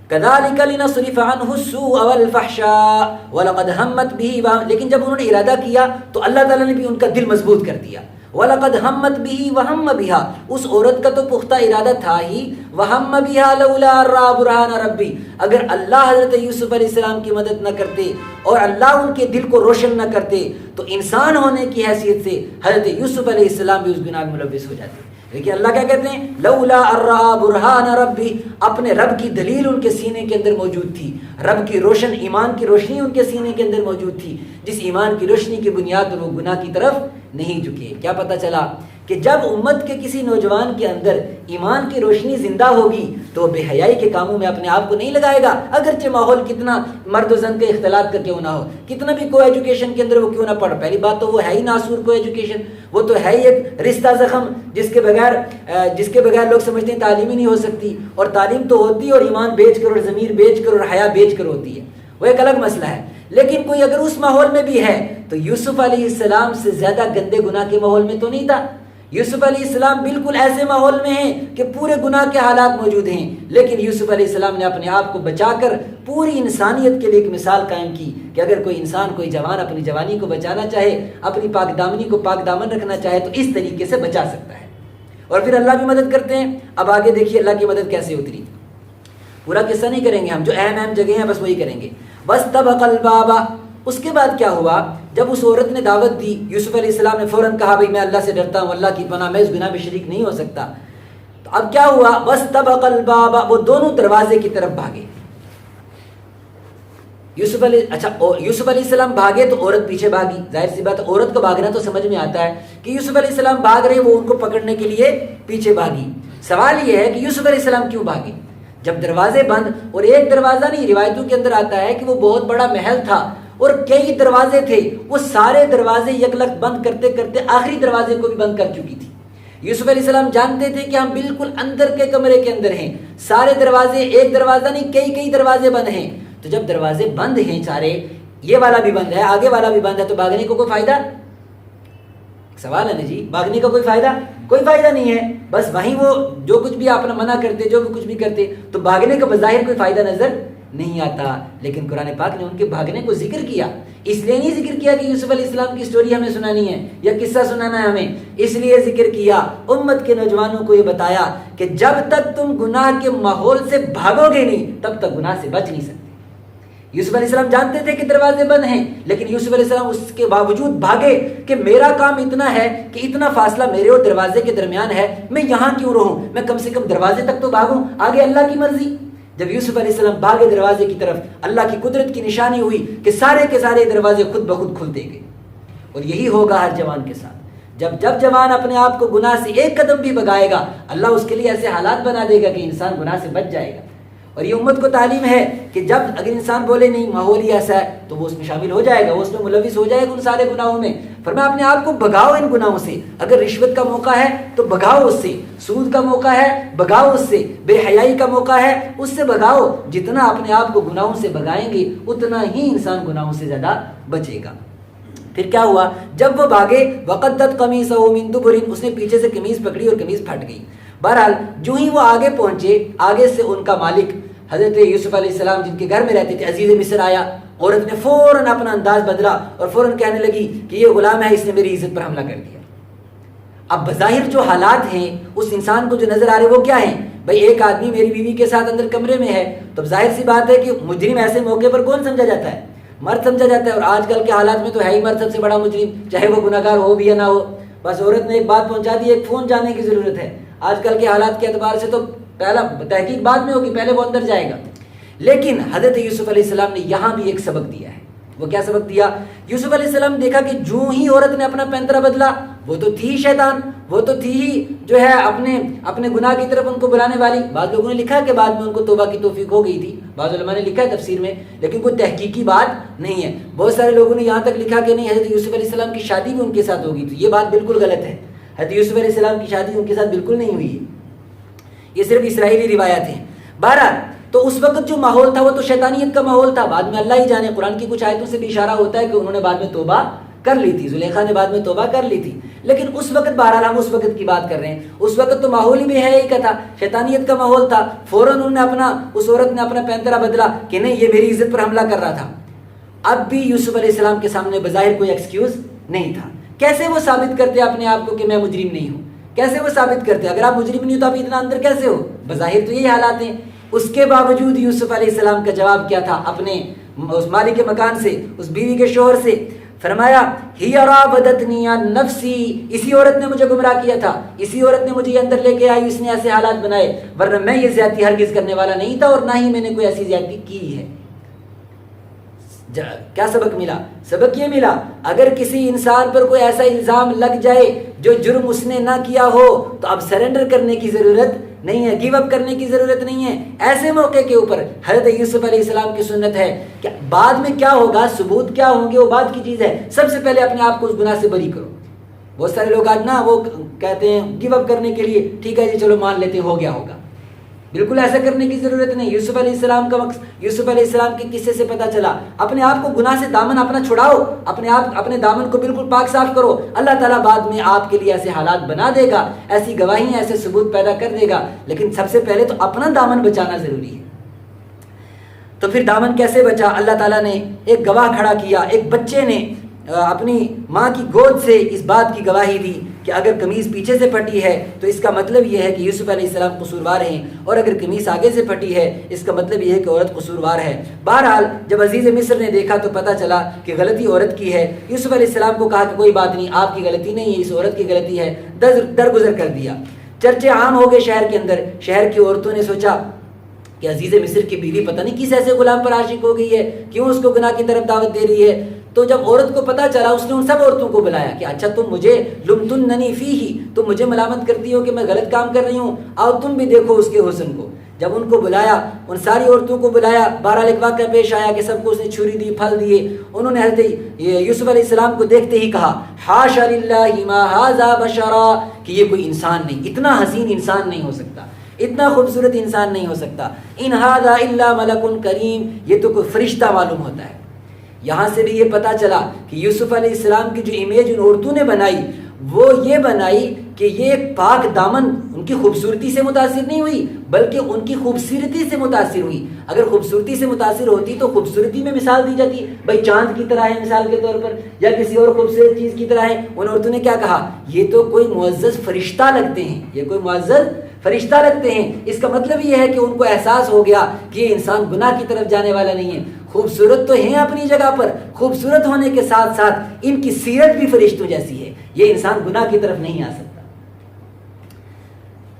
كَذَلِكَ لِنَصْرِفَ عَنْهُ السُّوءَ وَالْفَحْشَاءَ وَلَقَدْ هَمَّتْ بِهِ، لیکن جب انہوں نے ارادہ کیا تو اللہ تعالیٰ نے بھی ان کا دل مضبوط کر دیا۔ وَلَقَدْ هَمَّتْ بِهِ وَهَمَّ بِهَا، اس عورت کا تو پختہ ارادہ تھا ہی، وَهَمَّ بِهَا لَوْلَا أَن رَأَىٰ بُرْهَانَ رَبِّهِ، اگر اللہ حضرت یوسف علیہ السلام کی مدد نہ کرتے اور اللہ ان کے دل کو روشن نہ کرتے تو انسان ہونے کی حیثیت سے حضرت یوسف علیہ السلام بھی اس گناہ میں ملوث ہو جاتے۔ لیکن اللہ کیا کہتے ہیں؟ لولا ارآ برہان ربی، اپنے رب کی دلیل ان کے سینے کے اندر موجود تھی، رب کی روشن، ایمان کی روشنی ان کے سینے کے اندر موجود تھی، جس ایمان کی روشنی کی بنیاد پر وہ گناہ کی طرف نہیں جھکے۔ کیا پتہ چلا کہ جب امت کے کسی نوجوان کے اندر ایمان کی روشنی زندہ ہوگی تو وہ بے حیائی کے کاموں میں اپنے آپ کو نہیں لگائے گا، اگرچہ ماحول کتنا مرد و زن کے اختلاط کا کیوں نہ ہو، کتنا بھی کو ایجوکیشن کے اندر وہ کیوں نہ پڑھ۔ پہلی بات تو وہ ہے ہی ناسور کو ایجوکیشن، وہ تو ہے ہی ایک رشتہ زخم جس کے بغیر لوگ سمجھتے ہیں تعلیم ہی نہیں ہو سکتی، اور تعلیم تو ہوتی ہے اور ایمان بیچ کر اور ضمیر بیچ کر اور حیا بیچ کر ہوتی ہے، وہ ایک الگ مسئلہ ہے۔ لیکن کوئی اگر اس ماحول میں بھی ہے تو یوسف علیہ السلام سے زیادہ گندے گناہ کے ماحول میں تو نہیں تھا۔ یوسف علیہ السلام بالکل ایسے ماحول میں ہیں کہ پورے گناہ کے حالات موجود ہیں، لیکن یوسف علیہ السلام نے اپنے آپ کو بچا کر پوری انسانیت کے لیے ایک مثال قائم کی کہ اگر کوئی انسان، کوئی جوان اپنی جوانی کو بچانا چاہے، اپنی پاک دامنی کو پاک دامن رکھنا چاہے تو اس طریقے سے بچا سکتا ہے، اور پھر اللہ بھی مدد کرتے ہیں۔ اب آگے دیکھیے اللہ کی مدد کیسے اتری، پورا قصہ نہیں کریں گے ہم، جو اہم جگہیں ہیں بس وہی کریں گے۔ وَاسْتَبَقَ الْبَابَ، اس کے بعد کیا ہوا؟ جب اس عورت نے دعوت دی، یوسف علیہ السلام نے فوراً کہا بھئی میں اللہ سے ڈرتا ہوں، اللہ کی پناہ، میں اس گناہ میں شریک نہیں ہو سکتا۔ تو اب کیا ہوا؟ وَاسْتَبَقَ الْبَابَ، وہ دونوں دروازے کی طرف بھاگے۔ یوسف علیہ السلام بھاگے تو عورت پیچھے بھاگی، ظاہر سی بات ہے عورت کو بھاگنا تو سمجھ میں آتا ہے کہ یوسف علیہ السلام بھاگ رہے، وہ ان کو پکڑنے کے لیے پیچھے بھاگی۔ سوال یہ ہے کہ یوسف علیہ السلام کیوں بھاگے جب دروازے بند؟ اور ایک دروازہ نہیں، روایتوں کے اندر آتا ہے کہ وہ بہت بڑا محل تھا اور کئی دروازے تھے، وہ سارے دروازے یک لخت بند کرتے کرتے آخری دروازے کو بھی بند کر چکی تھی۔ یوسف علیہ السلام جانتے تھے کہ ہم بالکل اندر کے کمرے کے اندر ہیں، سارے دروازے، ایک دروازہ نہیں کئی دروازے بند ہیں۔ تو جب دروازے بند ہیں سارے، یہ والا بھی بند ہے، آگے والا بھی بند ہے، تو بھاگنے کو کوئی فائدہ؟ سوال ہے نا جی، بھاگنے کا کوئی فائدہ نہیں ہے۔ بس وہیں وہ جو کچھ بھی آپ منع کرتے، جو بھی کچھ بھی کرتے، تو بھاگنے کا بظاہر کوئی فائدہ نظر نہیں آتا۔ لیکن قرآن پاک نے ان کے بھاگنے کو ذکر کیا، اس لیے نہیں ذکر کیا کہ یوسف علیہ السلام کی سٹوری ہمیں سنانی ہے یا قصہ سنانا ہے ہمیں، اس لیے ذکر کیا، امت کے نوجوانوں کو یہ بتایا کہ جب تک تم گناہ کے ماحول سے بھاگو گے نہیں تب تک گناہ سے بچ نہیں سکتے۔ یوسف علیہ السلام جانتے تھے کہ دروازے بند ہیں، لیکن یوسف علیہ السلام اس کے باوجود بھاگے کہ میرا کام اتنا ہے کہ اتنا فاصلہ میرے اور دروازے کے درمیان ہے، میں یہاں کیوں رہوں، میں کم سے کم دروازے تک تو بھاگوں، آگے اللہ کی مرضی۔ جب یوسف علیہ السلام بھاگے دروازے کی طرف، اللہ کی قدرت کی نشانی ہوئی کہ سارے کے سارے دروازے خود بخود کھلتے گئے۔ اور یہی ہوگا ہر جوان کے ساتھ، جب جوان اپنے آپ کو گناہ سے ایک قدم بھی بگائے گا، اللہ اس کے لیے ایسے حالات بنا دے گا کہ انسان گناہ سے بچ جائے گا۔ اور یہ امت کو تعلیم ہے کہ جب اگر انسان بولے نہیں ماحول ہی ایسا ہے تو وہ اس میں شامل ہو جائے گا، وہ اس میں ملوث ہو جائے گا ان سارے گناہوں میں۔ فرمایا اپنے آپ کو بھگاؤ ان گناہوں سے، اگر رشوت کا موقع ہے تو بھگاؤ اس سے، سود کا موقع ہے بھگاؤ اس سے، بے حیائی کا موقع ہے اس سے بھگاؤ۔ جتنا اپنے آپ کو گناہوں سے بھگائیں گے اتنا ہی انسان گناہوں سے زیادہ بچے گا۔ پھر کیا ہوا؟ جب وہ بھاگے وقدت قمیصہ من دبر، اس نے پیچھے سے قمیص پکڑی اور قمیص پھٹ گئی۔ بہرحال جو ہی وہ آگے پہنچے، آگے سے ان کا مالک حضرت یوسف علیہ السلام جن کے گھر میں رہتے تھے عزیز مصر آیا۔ عورت نے فوراً اپنا انداز بدلا اور فوراً کہنے لگی کہ یہ غلام ہے، اس نے میری عزت پر حملہ کر دیا۔ اب بظاہر جو حالات ہیں اس انسان کو جو نظر آ رہے وہ کیا ہیں؟ بھئی ایک آدمی میری بیوی کے ساتھ اندر کمرے میں ہے، تو ظاہر سی بات ہے کہ مجرم ایسے موقع پر کون سمجھا جاتا ہے؟ مرد سمجھا جاتا ہے، اور آج کل کے حالات میں تو ہے ہی مرد سب سے بڑا مجرم، چاہے وہ گناہگار ہو بھی یا نہ ہو۔ بس عورت نے ایک بات پہنچا دی، ایک فون جانے کی ضرورت ہے۔ آج کل کے حالات کے اعتبار سے تو پہلا تحقیق بعد میں ہوگی، پہلے وہ اندر جائے گا۔ لیکن حضرت یوسف علیہ السلام نے یہاں بھی ایک سبق دیا ہے۔ وہ کیا سبق دیا؟ یوسف علیہ السلام نے دیکھا کہ جو ہی عورت نے اپنا پینترا بدلا، وہ تو تھی شیطان، وہ تو تھی ہی جو ہے اپنے گناہ کی طرف ان کو بلانے والی۔ بعض لوگوں نے لکھا کہ بعد میں ان کو توبہ کی توفیق ہو گئی تھی، بعض علماء نے لکھا ہے تفسیر میں، لیکن کوئی تحقیقی بات نہیں ہے۔ بہت سارے لوگوں نے یہاں تک لکھا کہ نہیں، حضرت یوسف علیہ السلام کی شادی بھی ان کے ساتھ ہو گئی تھی۔ یہ بات بالکل غلط ہے، حضرت یوسف علیہ السلام کی شادی ان کے ساتھ بالکل نہیں ہوئی ہے، یہ صرف اسرائیلی روایات ہیں۔ بہرحال تو اس وقت جو ماحول تھا وہ تو شیطانیت کا ماحول تھا۔ بعد میں اللہ ہی جانے، قرآن کی کچھ آیتوں سے بھی اشارہ ہوتا ہے کہ انہوں نے بعد میں توبہ کر لی تھی، زلیخا نے بعد میں توبہ کر لی تھی۔ لیکن اس وقت بہرحال ہم اس وقت کی بات کر رہے ہیں، اس وقت تو ماحول ہی بے حیائی کا تھا، شیطانیت کا ماحول تھا۔ فوراً اس عورت نے اپنا پینترا بدلا کہ نہیں یہ میری عزت پر حملہ کر رہا تھا۔ اب بھی یوسف علیہ السلام کے سامنے بظاہر کوئی ایکسکیوز نہیں تھا۔ کیسے وہ ثابت کرتے اپنے آپ کو کہ میں مجرم نہیں ہوں؟ کیسے وہ ثابت کرتے؟ اگر آپ مجرم نہیں ہو تو آپ اتنا اندر کیسے ہو؟ بظاہر تو یہی حالات ہیں۔ اس کے باوجود یوسف علیہ السلام کا جواب کیا تھا اپنے اس مالک کے مکان سے، اس بیوی کے شوہر سے؟ فرمایا ہی راودتنی عن نفسی، اسی عورت نے مجھے گمراہ کیا تھا، اسی عورت نے مجھے یہ اندر لے کے آئی، اس نے ایسے حالات بنائے، ورنہ میں یہ زیادتی ہرگز کرنے والا نہیں تھا اور نہ ہی میں نے کوئی ایسی زیادتی کی ہے۔ کیا سبق ملا؟ سبق یہ ملا اگر کسی انسان پر کوئی ایسا الزام لگ جائے جو جرم اس نے نہ کیا ہو تو اب سرنڈر کرنے کی ضرورت نہیں ہے، گیو اپ کرنے کی ضرورت نہیں ہے۔ ایسے موقع کے اوپر حضرت یوسف علیہ السلام کی سنت ہے کہ بعد میں کیا ہوگا، ثبوت کیا ہوں گے وہ بعد کی چیز ہے، سب سے پہلے اپنے آپ کو اس گناہ سے بری کرو۔ بہت سارے لوگ آج نا وہ کہتے ہیں گیو اپ کرنے کے لیے، ٹھیک ہے جی چلو مان لیتے ہو گیا ہوگا۔ بالکل ایسا کرنے کی ضرورت نہیں۔ یوسف علیہ السلام کا یوسف علیہ السلام کے قصے سے پتہ چلا اپنے آپ کو گناہ سے دامن اپنا چھڑاؤ، اپنے دامن کو بالکل پاک صاف کرو، اللہ تعالیٰ بعد میں آپ کے لیے ایسے حالات بنا دے گا، ایسی گواہیاں ایسے ثبوت پیدا کر دے گا، لیکن سب سے پہلے تو اپنا دامن بچانا ضروری ہے۔ تو پھر دامن کیسے بچا؟ اللہ تعالیٰ نے ایک گواہ کھڑا کیا، ایک بچے نے اپنی ماں کی گود سے اس بات کی گواہی دی کہ اگر قمیص پیچھے سے پھٹی ہے تو اس کا مطلب یہ ہے کہ یوسف علیہ السلام قصوروار ہیں، اور اگر قمیص آگے سے پھٹی ہے اس کا مطلب یہ ہے کہ عورت قصوروار ہے۔ بہرحال جب عزیز مصر نے دیکھا تو پتہ چلا کہ غلطی عورت کی ہے۔ یوسف علیہ السلام کو کہا کہ کوئی بات نہیں، آپ کی غلطی نہیں ہے، اس عورت کی غلطی ہے، درگزر کر دیا۔ چرچے عام ہو گئے شہر کے اندر، شہر کی عورتوں نے سوچا کہ عزیز مصر کی بیوی پتہ نہیں کس ایسے غلام پر عاشق ہو گئی ہے، کیوں اس کو گناہ کی طرف دعوت دے رہی ہے۔ تو جب عورت کو پتہ چلا اس نے ان سب عورتوں کو بلایا کہ اچھا تم مجھے لمتننی فیہ، تم مجھے ملامت کرتی ہو کہ میں غلط کام کر رہی ہوں، آؤ تم بھی دیکھو اس کے حسن کو۔ جب ان کو بلایا، ان ساری عورتوں کو بلایا، بہرحال ایک واقعہ پیش آیا کہ سب کو اس نے چھری دی، پھل دیے۔ انہوں نے حضرت یوسف علیہ السلام کو دیکھتے ہی کہا حاشا للہ ما ھذا بشرا، کہ یہ کوئی انسان نہیں، اتنا حسین انسان نہیں ہو سکتا، اتنا خوبصورت انسان نہیں ہو سکتا، ان ھذا الا ملک کریم، یہ تو کوئی فرشتہ معلوم ہوتا ہے۔ یہاں سے بھی یہ پتہ چلا کہ یوسف علیہ السلام کی جو امیج ان عورتوں نے بنائی وہ یہ بنائی کہ یہ ایک پاک دامن ان کی خوبصورتی سے متاثر نہیں ہوئی بلکہ ان کی خوبصورتی سے متاثر ہوئی۔ اگر خوبصورتی سے متاثر ہوتی تو خوبصورتی میں مثال دی جاتی، بھائی چاند کی طرح ہے مثال کے طور پر، یا کسی اور خوبصورت چیز کی طرح ہے۔ ان عورتوں نے کیا کہا؟ یہ تو کوئی معزز فرشتہ لگتے ہیں، یہ کوئی معزز فرشتہ لگتے ہیں۔ اس کا مطلب یہ ہے کہ ان کو احساس ہو گیا کہ یہ انسان گناہ کی طرف جانے والا نہیں ہے۔ خوبصورت تو ہیں اپنی جگہ پر، خوبصورت ہونے کے ساتھ ساتھ ان کی سیرت بھی فرشتوں جیسی ہے، یہ انسان گناہ کی طرف نہیں آ سکتا۔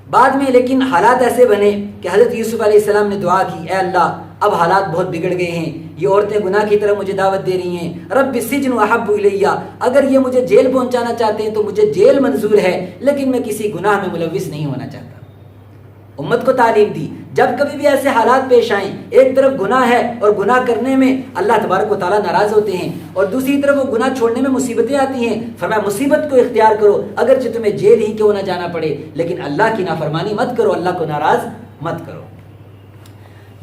بعد میں لیکن حالات ایسے بنے کہ حضرت یوسف علیہ السلام نے دعا کی، اے اللہ اب حالات بہت بگڑ گئے ہیں، یہ عورتیں گناہ کی طرف مجھے دعوت دے رہی ہیں، رب السجن احب الیہ، اگر یہ مجھے جیل پہنچانا چاہتے ہیں تو مجھے جیل منظور ہے، لیکن میں کسی گناہ میں ملوث نہیں ہونا چاہتا۔ امت کو تعلیم دی جب کبھی بھی ایسے حالات پیش آئیں، ایک طرف گناہ ہے اور گناہ کرنے میں اللہ تبارک و تعالیٰ ناراض ہوتے ہیں، اور دوسری طرف وہ گناہ چھوڑنے میں مصیبتیں آتی ہیں، فرمایا مصیبت کو اختیار کرو، اگرچہ تمہیں جیل ہی کیوں نہ جانا پڑے، لیکن اللہ کی نافرمانی مت کرو، اللہ کو ناراض مت کرو۔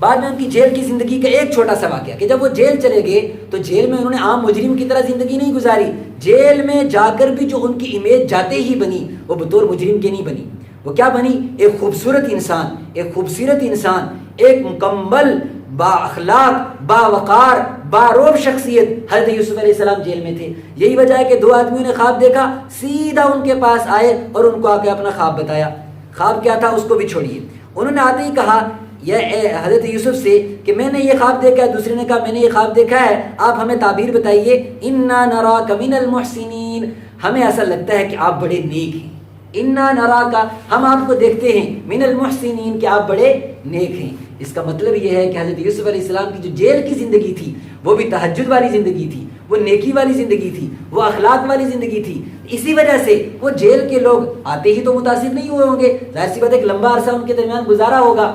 بعد میں ان کی جیل کی زندگی کا ایک چھوٹا سا واقعہ کہ جب وہ جیل چلے گئے تو جیل میں انہوں نے عام مجرم کی طرح زندگی نہیں گزاری، جیل میں جا کر بھی جو ان کی امیج جاتے ہی بنی وہ بطور مجرم کے نہیں بنی، وہ کیا بنی؟ ایک خوبصورت انسان، ایک خوبصورت انسان، ایک مکمل با اخلاق، با وقار، با روب شخصیت حضرت یوسف علیہ السلام جیل میں تھے۔ یہی وجہ ہے کہ دو آدمیوں نے خواب دیکھا، سیدھا ان کے پاس آئے اور ان کو آ کے اپنا خواب بتایا۔ خواب کیا تھا اس کو بھی چھوڑیے، انہوں نے آتے ہی کہا یہ حضرت یوسف سے کہ میں نے یہ خواب دیکھا ہے، دوسرے نے کہا میں نے یہ خواب دیکھا ہے، آپ ہمیں تعبیر بتائیے۔ انا نراک من المحسنین، ہمیں ایسا لگتا ہے کہ آپ بڑے نیک ہیں۔ انا نراک، ہم آپ کو دیکھتے ہیں، من المحسنین، کہ آپ بڑے نیک ہیں۔ اس کا مطلب یہ ہے کہ حضرت یوسف علیہ السلام کی جو جیل کی زندگی تھی وہ بھی تہجد والی زندگی تھی، وہ نیکی والی زندگی تھی، وہ اخلاق والی زندگی تھی۔ اسی وجہ سے وہ جیل کے لوگ آتے ہی تو متاثر نہیں ہوئے ہوں گے، ظاہر سی بات ہے ایک لمبا عرصہ ان کے درمیان گزارا ہوگا،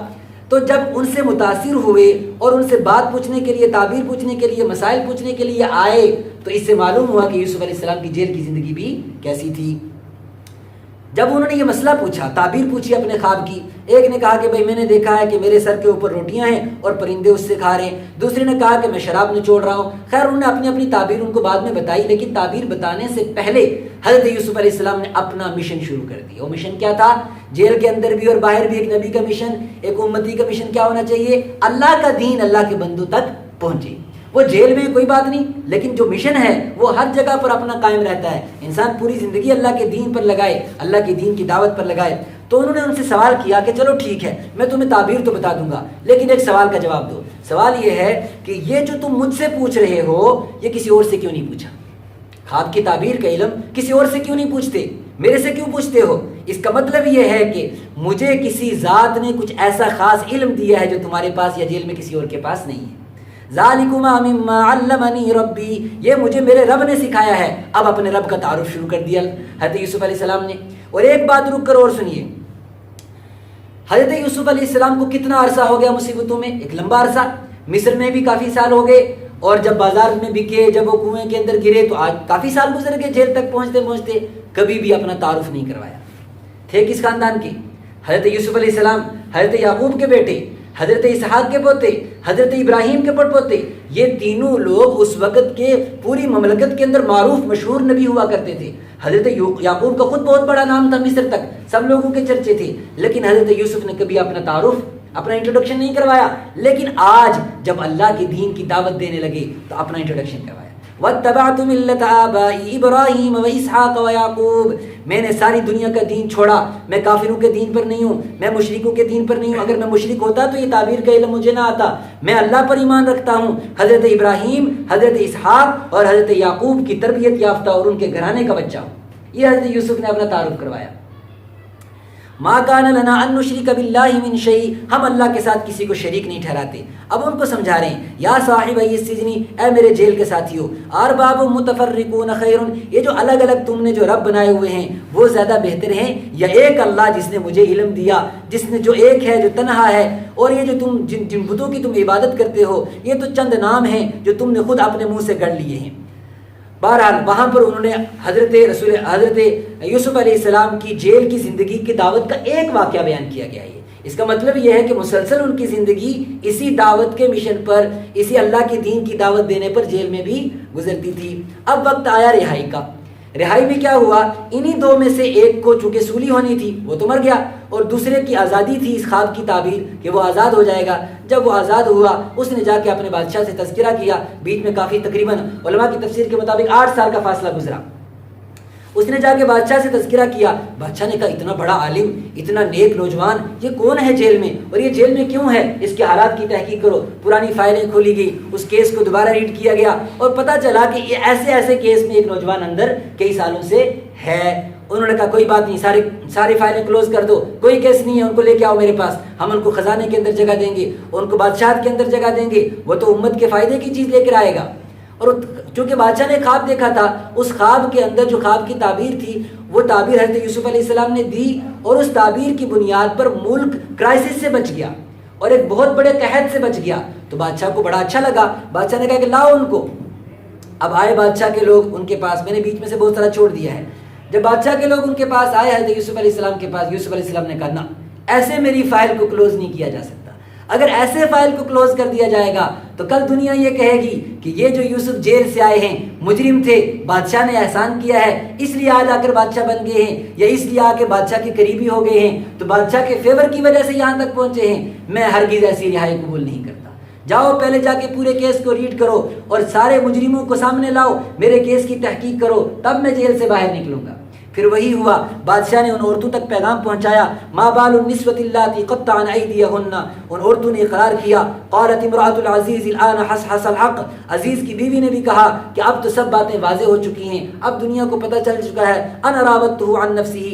تو جب ان سے متاثر ہوئے اور ان سے بات پوچھنے کے لیے، تعبیر پوچھنے کے لیے، مسائل پوچھنے کے لیے آئے تو اس سے معلوم ہوا کہ یوسف علیہ السلام کی جیل کی زندگی بھی کیسی تھی۔ جب انہوں نے یہ مسئلہ پوچھا، تعبیر پوچھی اپنے خواب کی، ایک نے کہا کہ بھئی میں نے دیکھا ہے کہ میرے سر کے اوپر روٹیاں ہیں اور پرندے اس سے کھا رہے ہیں، دوسرے نے کہا کہ میں شراب نچوڑ رہا ہوں۔ خیر انہوں نے اپنی اپنی تعبیر ان کو بعد میں بتائی، لیکن تعبیر بتانے سے پہلے حضرت یوسف علیہ السلام نے اپنا مشن شروع کر دیا۔ وہ مشن کیا تھا؟ جیل کے اندر بھی اور باہر بھی ایک نبی کا مشن، ایک امتی کا مشن کیا ہونا چاہیے؟ اللہ کا دین اللہ کے بندوں تک پہنچے۔ وہ جیل میں کوئی بات نہیں، لیکن جو مشن ہے وہ ہر جگہ پر اپنا قائم رہتا ہے، انسان پوری زندگی اللہ کے دین پر لگائے، اللہ کے دین کی دعوت پر لگائے۔ تو انہوں نے ان سے سوال کیا کہ چلو ٹھیک ہے میں تمہیں تعبیر تو بتا دوں گا، لیکن ایک سوال کا جواب دو۔ سوال یہ ہے کہ یہ جو تم مجھ سے پوچھ رہے ہو یہ کسی اور سے کیوں نہیں پوچھا؟ خواب کی تعبیر کا علم کسی اور سے کیوں نہیں پوچھتے، میرے سے کیوں پوچھتے ہو؟ اس کا مطلب یہ ہے کہ مجھے کسی ذات نے کچھ ایسا خاص علم دیا ہے جو تمہارے پاس یا جیل میں کسی اور کے پاس نہیں ہے۔ ذالکما مما علمنی ربی، یہ مجھے میرے رب نے سکھایا ہے۔ اب اپنے رب کا تعارف شروع کر دیا حضرت یوسف علیہ السلام نے۔ اور ایک بات رک کر اور سنیے، حضرت یوسف علیہ السلام کو کتنا عرصہ ہو گیا مصیبتوں میں؟ ایک لمبا عرصہ، مصر میں بھی کافی سال ہو گئے، اور جب بازار میں بکے، جب وہ کنویں کے اندر گرے تو آج کافی سال گزر گئے جیل تک پہنچتے پہنچتے، کبھی بھی اپنا تعارف نہیں کروایا۔ تھے کس خاندان کے؟ حضرت یوسف علیہ السلام حضرت یعقوب کے بیٹے، حضرت اسحاق کے پوتے، حضرت ابراہیم کے پڑپوتے، یہ تینوں لوگ اس وقت کے پوری مملکت کے اندر معروف مشہور نبی ہوا کرتے تھے۔ حضرت یعقوب کا خود بہت بڑا نام تھا، مصر تک سب لوگوں کے چرچے تھے، لیکن حضرت یوسف نے کبھی اپنا تعارف، اپنا انٹروڈکشن نہیں کروایا۔ لیکن آج جب اللہ کے دین کی دعوت دینے لگے تو اپنا انٹروڈکشن کروایا۔ وَاتَّبَعْتُ مِلَّةَ آبَائِي إِبْرَاهِيمَ وَإِسْحَاقَ وَيَعْقُوبَ، میں نے ساری دنیا کا دین چھوڑا، میں کافروں کے دین پر نہیں ہوں، میں مشرکوں کے دین پر نہیں ہوں۔ اگر میں مشرک ہوتا تو یہ تعبیر کا علم مجھے نہ آتا۔ میں اللہ پر ایمان رکھتا ہوں، حضرت ابراہیم، حضرت اسحاق اور حضرت یعقوب کی تربیت یافتہ اور ان کے گھرانے کا بچہ ہوں۔ یہ حضرت یوسف نے اپنا تعارف کروایا۔ ما کان لنا ان نشرک باللہ من شیء، ہم اللہ کے ساتھ کسی کو شریک نہیں ٹھہراتے۔ اب ان کو سمجھا رہے ہیں، یا صاحب السجن، اے میرے جیل کے ساتھیو، ارباب متفرقون خیر، یہ جو الگ الگ تم نے جو رب بنائے ہوئے ہیں وہ زیادہ بہتر ہیں یا ایک اللہ جس نے مجھے علم دیا، جس نے جو ایک ہے جو تنہا ہے، اور یہ جو تم جن بتوں کی تم عبادت کرتے ہو یہ تو چند نام ہیں جو تم نے خود اپنے منہ سے گڑھ لیے ہیں۔ بہرحال وہاں پر انہوں نے حضرت یوسف علیہ السلام کی جیل کی زندگی کی دعوت کا ایک واقعہ بیان کیا گیا ہے۔ اس کا مطلب یہ ہے کہ مسلسل ان کی زندگی اسی دعوت کے مشن پر، اسی اللہ کے دین کی دعوت دینے پر جیل میں بھی گزرتی تھی۔ اب وقت آیا رہائی کا۔ رہائی میں کیا ہوا؟ انہی دو میں سے ایک کو چونکہ سولی ہونی تھی وہ تو مر گیا، اور دوسرے کی آزادی تھی اس خواب کی تعبیر کہ وہ آزاد ہو جائے گا۔ جب وہ آزاد ہوا اس نے جا کے اپنے بادشاہ سے تذکرہ کیا، بیچ میں کافی تقریباً علماء کی تفسیر کے مطابق 8 سال کا فاصلہ گزرا۔ اس نے جا کے بادشاہ سے تذکرہ کیا، بادشاہ نے کہا اتنا بڑا عالم، اتنا نیک نوجوان، یہ کون ہے جیل میں اور یہ جیل میں کیوں ہے؟ اس کے حالات کی تحقیق کرو۔ پرانی فائلیں کھولی گئی، اس کیس کو دوبارہ ریڈ کیا گیا اور پتہ چلا کہ یہ ایسے کیس میں ایک نوجوان اندر کئی سالوں سے ہے۔ انہوں نے کہا کوئی بات نہیں، ساری فائلیں کلوز کر دو، کوئی کیس نہیں ہے، ان کو لے کے آؤ میرے پاس، ہم ان کو خزانے کے اندر جگہ دیں گے، ان کو بادشاہت کے اندر جگہ دیں گے، وہ تو امت کے فائدے کی چیز لے کر آئے گا۔ اور چونکہ بادشاہ نے خواب دیکھا تھا، اس خواب کے اندر جو خواب کی تعبیر تھی وہ تعبیر حضرت یوسف علیہ السلام نے دی، اور اس تعبیر کی بنیاد پر ملک کرائسس سے بچ گیا۔ اور ایک بہت بڑے قحط سے بچ گیا. تو بادشاہ کو بڑا اچھا لگا. بادشاہ نے کہا کہ لاؤ ان کو. اب آئے بادشاہ کے لوگ ان کے پاس، میں نے بیچ میں سے بہت سارا چھوڑ دیا ہے. جب بادشاہ کے لوگ ان کے پاس آئے حضرت یوسف علیہ السلام کے پاس، یوسف علیہ السلام نے کہا نہ، ایسے میری فائل کو کلوز نہیں کیا جا سکتا. اگر ایسے فائل کو کلوز کر دیا جائے گا تو کل دنیا یہ کہے گی کہ یہ جو یوسف جیل سے آئے ہیں مجرم تھے، بادشاہ نے احسان کیا ہے اس لیے آج آ کر بادشاہ بن گئے ہیں، یا اس لیے آ کے بادشاہ کے قریبی ہو گئے ہیں، تو بادشاہ کے فیور کی وجہ سے یہاں تک پہنچے ہیں. میں ہرگز ایسی رہائی قبول نہیں کرتا. جاؤ پہلے جا کے پورے کیس کو ریڈ کرو اور سارے مجرموں کو سامنے لاؤ، میرے کیس کی تحقیق کرو، تب میں جیل سے باہر نکلوں گا. پھر وہی ہوا. بادشاہ نے ان عورتوں تک پیغام پہنچایا، ما بال النسوة اللاتي قطعن ایدیہن، ان عورتوں نے اقرار کیا. قالت امرأة العزیز الآن حصحص الحق، عزیز کی بیوی نے بھی کہا کہ اب تو سب باتیں واضح ہو چکی ہیں، اب دنیا کو پتہ چل چکا ہے. انا راودته عن نفسه،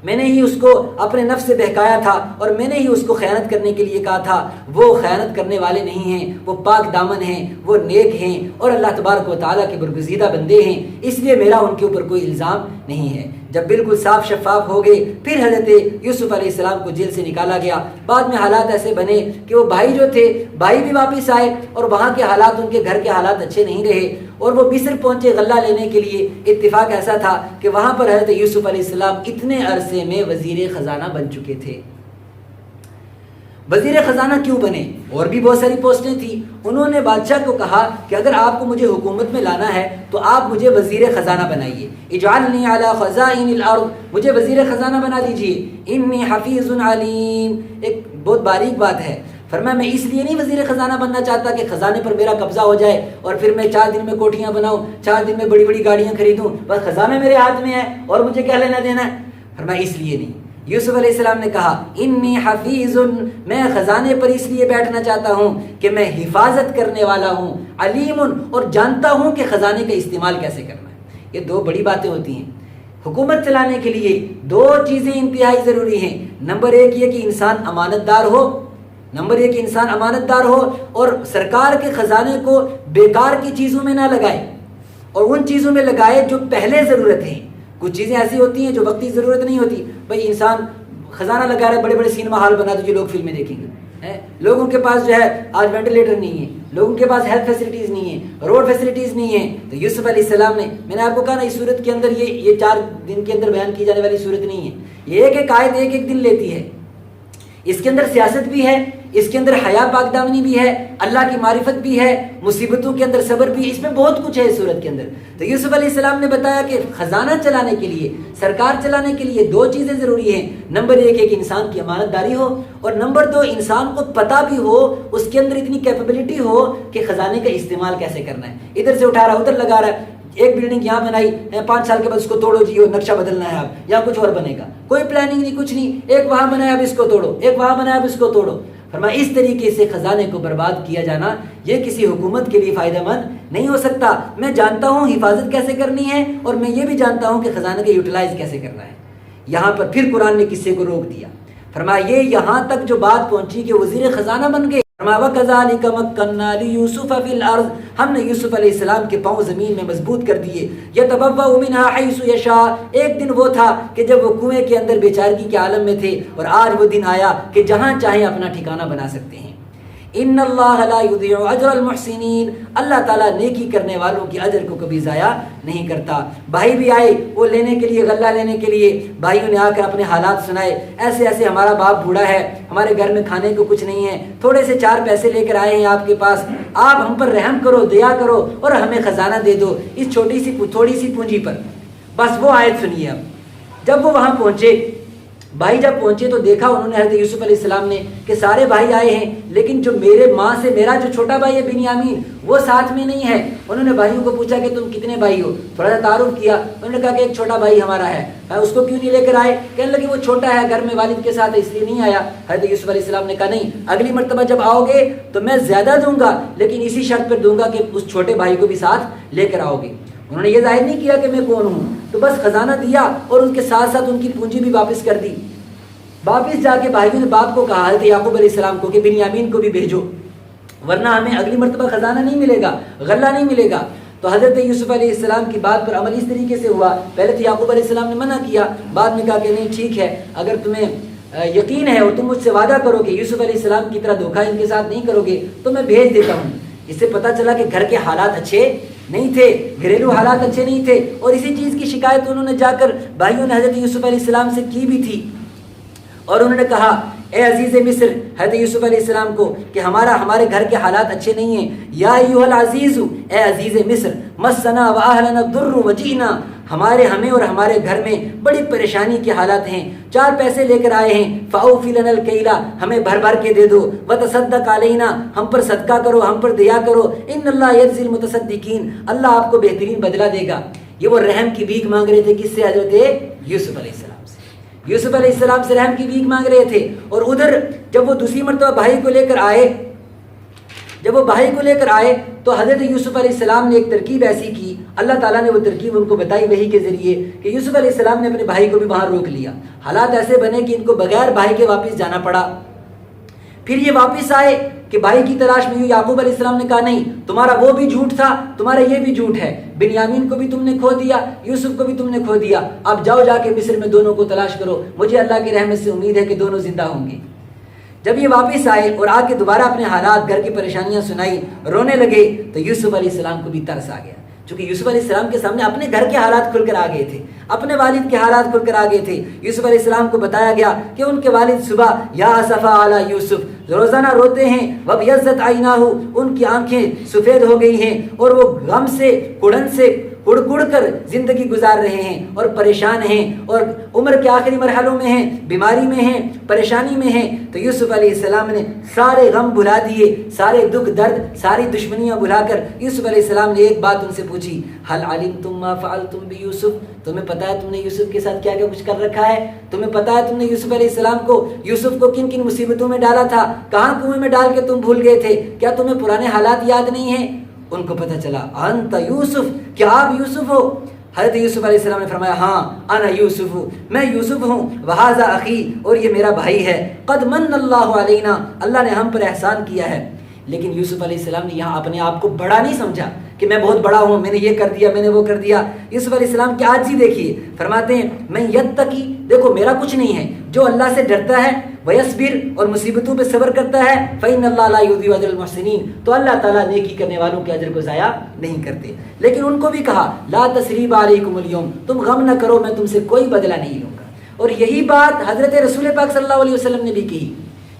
میں نے ہی اس کو اپنے نفس سے بہکایا تھا اور میں نے ہی اس کو خیانت کرنے کے لیے کہا تھا. وہ خیانت کرنے والے نہیں ہیں، وہ پاک دامن ہیں، وہ نیک ہیں اور اللہ تبارک و تعالیٰ کے برگزیدہ بندے ہیں، اس لیے میرا ان کے اوپر کوئی الزام نہیں ہے. جب بالکل صاف شفاف ہو گئے پھر حضرت یوسف علیہ السلام کو جیل سے نکالا گیا. بعد میں حالات ایسے بنے کہ وہ بھائی جو تھے بھائی بھی واپس آئے اور وہاں کے حالات، ان کے گھر کے حالات اچھے نہیں رہے اور وہ مصر پہنچے غلہ لینے کے لیے. اتفاق ایسا تھا کہ وہاں پر حضرت یوسف علیہ السلام اتنے عرصے میں وزیر خزانہ بن چکے تھے. وزیر خزانہ کیوں بنے؟ اور بھی بہت ساری پوسٹیں تھیں. انہوں نے بادشاہ کو کہا کہ اگر آپ کو مجھے حکومت میں لانا ہے تو آپ مجھے وزیر خزانہ بنائیے. اجعلنی علی خزائن الارض، مجھے وزیر خزانہ بنا دیجیے. انی حفیظ علیم، ایک بہت باریک بات ہے. فرمایا میں اس لیے نہیں وزیر خزانہ بننا چاہتا کہ خزانے پر میرا قبضہ ہو جائے اور پھر میں 4 دن میں کوٹھیاں بناؤں، 4 دن میں بڑی بڑی گاڑیاں خریدوں، بس خزانہ میرے ہاتھ میں ہے اور مجھے کیا لینا دینا ہے. فرمایا اس لیے نہیں. یوسف علیہ السلام نے کہا انی حفیظ، میں خزانے پر اس لیے بیٹھنا چاہتا ہوں کہ میں حفاظت کرنے والا ہوں، علیم، اور جانتا ہوں کہ خزانے کا استعمال کیسے کرنا ہے. یہ 2 بڑی باتیں ہوتی ہیں. حکومت چلانے کے لیے 2 چیزیں انتہائی ضروری ہیں. نمبر 1 یہ کہ انسان امانت دار ہو، اور سرکار کے خزانے کو بیکار کی چیزوں میں نہ لگائے اور ان چیزوں میں لگائے جو پہلے ضرورت ہیں. کچھ چیزیں ایسی ہوتی ہیں جو وقتی ضرورت نہیں ہوتی. بھائی انسان خزانہ لگا رہا ہے، بڑے بڑے سینما ہال بنا دو جو لوگ فلمیں دیکھیں گے. لوگوں کے پاس جو ہے آج وینٹیلیٹر نہیں ہے، لوگوں کے پاس ہیلتھ فیسلٹیز نہیں ہیں، روڈ فیسلٹیز نہیں ہیں. تو یوسف علیہ السلام نے، میں نے آپ کو کہا نا، اس صورت کے اندر یہ 4 دن کے اندر بیان کی جانے والی صورت نہیں ہے. یہ ایک آیت ایک دن لیتی ہے. اس کے اندر سیاست بھی ہے، اس کے اندر حیا پاک دامنی بھی ہے، اللہ کی معرفت بھی ہے، مصیبتوں کے اندر صبر بھی، اس میں بہت کچھ ہے اس صورت کے اندر. تو یوسف علیہ السلام نے بتایا کہ خزانہ چلانے کے لیے، سرکار چلانے کے لیے 2 چیزیں ضروری ہیں. نمبر 1 ایک انسان کی امانت داری ہو، اور نمبر 2 انسان کو پتہ بھی ہو، اس کے اندر اتنی کیپیبلٹی ہو کہ خزانے کا استعمال کیسے کرنا ہے. ادھر سے اٹھا رہا ادھر لگا رہا ہے. ایک بلڈنگ یہاں بنائی، 5 سال کے بعد اس کو توڑو جی، نقشہ بدلنا ہے اب، یا کچھ اور بنے گا. کوئی پلاننگ نہیں، کچھ نہیں. ایک وہاں بنایا اب اس کو توڑو، ایک وہاں بنایا اب اس کو توڑو. فرمایا اس طریقے سے خزانے کو برباد کیا جانا یہ کسی حکومت کے لیے فائدہ مند نہیں ہو سکتا. میں جانتا ہوں حفاظت کیسے کرنی ہے اور میں یہ بھی جانتا ہوں کہ خزانے کا یوٹیلائز کیسے کرنا ہے. یہاں پر پھر قرآن نے قصے کو روک دیا. فرمایا یہ یہاں تک جو بات پہنچی کہ وزیر خزانہ بن گئے. فرمایا وَكَذَلِكَ مَكَّنَّا لِيُوسُفَ فِي الْأَرْضِ، ہم نے یوسف علیہ السلام کے پاؤں زمین میں مضبوط کر دیے. يَتَبَوَّأُ مِنْهَا حَيْثُ يَشَاءُ، ایک دن وہ تھا کہ جب وہ کنویں کے اندر بیچارگی کے عالم میں تھے، اور آج وہ دن آیا کہ جہاں چاہیں اپنا ٹھکانہ بنا سکتے ہیں. ان اللہ لا یضیع اجر المحسنین، اللہ تعالیٰ نیکی کرنے والوں کی اجر کو کبھی ضائع نہیں کرتا. بھائی بھی آئے وہ لینے کے لیے، غلہ لینے کے لیے. بھائیوں نے آ کر اپنے حالات سنائے، ایسے ایسے ہمارا باپ بوڑھا ہے، ہمارے گھر میں کھانے کو کچھ نہیں ہے، تھوڑے سے 4 پیسے لے کر آئے ہیں آپ کے پاس، آپ ہم پر رحم کرو، دیا کرو اور ہمیں خزانہ دے دو اس چھوٹی سی تھوڑی سی پونجی پر. بس وہ آیت سنیے. اب جب وہ وہاں پہنچے، بھائی جب پہنچے تو دیکھا انہوں نے حضرت یوسف علیہ السلام نے کہ سارے بھائی آئے ہیں، لیکن جو میرے ماں سے میرا جو چھوٹا بھائی ہے بنیامین وہ ساتھ میں نہیں ہے. انہوں نے بھائیوں کو پوچھا کہ تم کتنے بھائی ہو، تھوڑا سا تعارف کیا. انہوں نے کہا کہ ایک چھوٹا بھائی ہمارا ہے. اس کو کیوں نہیں لے کر آئے؟ کہنے لگے وہ چھوٹا ہے، گھر میں والد کے ساتھ ہے اس لیے نہیں آیا. حضرت یوسف علیہ السلام نے کہا نہیں، اگلی مرتبہ جب آؤ گے تو میں زیادہ دوں گا، لیکن اسی شرط پر دوں گا کہ اس چھوٹے بھائی کو بھی ساتھ لے کر آؤ گے. انہوں نے یہ ظاہر نہیں کیا کہ میں کون ہوں، تو بس خزانہ دیا اور ان کے ساتھ ساتھ ان کی پونجی بھی واپس کر دی. واپس جا کے بھائیوں نے باپ کو کہا، حضرت یعقوب علیہ السلام کو، کہ بنیامین کو بھی بھیجو ورنہ ہمیں اگلی مرتبہ خزانہ نہیں ملے گا، غلہ نہیں ملے گا. تو حضرت یوسف علیہ السلام کی بات پر عمل اس طریقے سے ہوا. پہلے تو یعقوب علیہ السلام نے منع کیا، بعد میں کہا کہ نہیں ٹھیک ہے، اگر تمہیں یقین ہے اور تم مجھ سے وعدہ کرو کہ یوسف علیہ السلام کی طرح دھوکہ ان کے ساتھ نہیں کرو گے تو میں بھیج دیتا ہوں۔ اس سے پتہ چلا کہ گھر کے حالات اچھے نہیں تھے، گھریلو حالات اچھے نہیں تھے، اور اسی چیز کی شکایت انہوں نے جا کر بھائیوں نے حضرت یوسف علیہ السلام سے کی بھی تھی، اور انہوں نے کہا اے عزیز مصر حضرت یوسف علیہ السلام کو کہ ہمارے گھر کے حالات اچھے نہیں ہیں۔ یا ایھا العزیز، اے عزیز مصر، مسنا واہلنا الضر وجئنا، ہمیں اور ہمارے گھر میں بڑی پریشانی کے حالات ہیں، 4 پیسے لے کر آئے ہیں، فاوفی لنا الکیلا، ہمیں بھر بھر کے دے دو، وتصدق علینا، ہم پر صدقہ کرو، ہم پر دیا کرو، ان اللہ یجزی المتصدقین، اللہ آپ کو بہترین بدلہ دے گا۔ یہ وہ رحم کی بھیک مانگ رہے تھے، کس سے؟ حضرت یوسف علیہ السلام سے۔ یوسف علیہ السلام سے رحم کی بھیک مانگ رہے تھے، اور ادھر جب وہ دوسری مرتبہ بھائی کو لے کر آئے تو حضرت یوسف علیہ السلام نے ایک ترکیب ایسی کی، اللہ تعالیٰ نے وہ ترکیب ان کو بتائی وحی کے ذریعے کہ یوسف علیہ السلام نے اپنے بھائی کو بھی وہاں روک لیا۔ حالات ایسے بنے کہ ان کو بغیر بھائی کے واپس جانا پڑا۔ پھر یہ واپس آئے کہ بھائی کی تلاش میں، یعقوب علیہ السلام نے کہا نہیں، تمہارا وہ بھی جھوٹ تھا، تمہارا یہ بھی جھوٹ ہے، بنیامین کو بھی تم نے کھو دیا، یوسف کو بھی تم نے کھو دیا، اب جاؤ جا کے مصر میں دونوں کو تلاش کرو، مجھے اللہ کی رحمت سے امید ہے کہ دونوں زندہ ہوں گے۔ جب یہ واپس آئے اور آ کے دوبارہ اپنے حالات، گھر کی پریشانیاں سنائی، رونے لگے، تو یوسف علیہ السلام کو بھی ترس آ گیا، چونکہ یوسف علیہ السلام کے سامنے اپنے گھر کے حالات کھل کر آ گئے تھے، اپنے والد کے حالات کھل کر آ گئے تھے۔ یوسف علیہ السلام کو بتایا گیا کہ ان کے والد صبح یا اسفا علی یوسف روزانہ روتے ہیں، وابیضت عیناہ، ان کی آنکھیں سفید ہو گئی ہیں، اور وہ غم سے، کڑن سے کڑ کر زندگی گزار رہے ہیں اور پریشان ہیں، اور عمر کے آخری مرحلوں میں ہیں، بیماری میں ہیں، پریشانی میں ہیں۔ تو یوسف علیہ السلام نے سارے غم بھلا دیے، سارے دکھ درد، ساری دشمنیاں بھلا کر یوسف علیہ السلام نے ایک بات ان سے پوچھی، هل علمتم ما فعلتم بیوسف، تمہیں پتہ ہے تم نے یوسف کے ساتھ کیا کیا کچھ کر رکھا ہے؟ تمہیں پتہ ہے تم نے یوسف علیہ السلام کو، یوسف کو کن کن مصیبتوں میں ڈالا تھا، کہاں کنویں میں ڈال کے تم بھول گئے تھے؟ کیا تمہیں پرانے حالات یاد نہیں ہیں؟ ان کو پتہ چلا انت یوسف، کیا آپ یوسف ہو؟ حضرت یوسف علیہ السلام نے فرمایا ہاں انا یوسف، میں یوسف ہوں، وہذا اخی، اور یہ میرا بھائی ہے، قد من اللہ علینا، اللہ نے ہم پر احسان کیا ہے۔ لیکن یوسف علیہ السلام نے یہاں اپنے آپ کو بڑا نہیں سمجھا کہ میں بہت بڑا ہوں، میں نے یہ کر دیا، میں نے وہ کر دیا۔ یوسف علیہ السلام کی عاجزی دیکھیے، فرماتے ہیں میں یتقی، دیکھو میرا کچھ نہیں ہے، جو اللہ سے ڈرتا ہے، ویصبر، اور مصیبتوں پہ صبر کرتا ہے، فإن اللہ لا یضیع اجر المحسنین، تو اللہ تعالیٰ نیکی کرنے والوں کے اجر کو ضائع نہیں کرتے۔ لیکن ان کو بھی کہا لا تثریب علیکم اليوم، تم غم نہ کرو، میں تم سے کوئی بدلہ نہیں لوں گا۔ اور یہی بات حضرت رسول پاک صلی اللہ علیہ وسلم نے بھی کی۔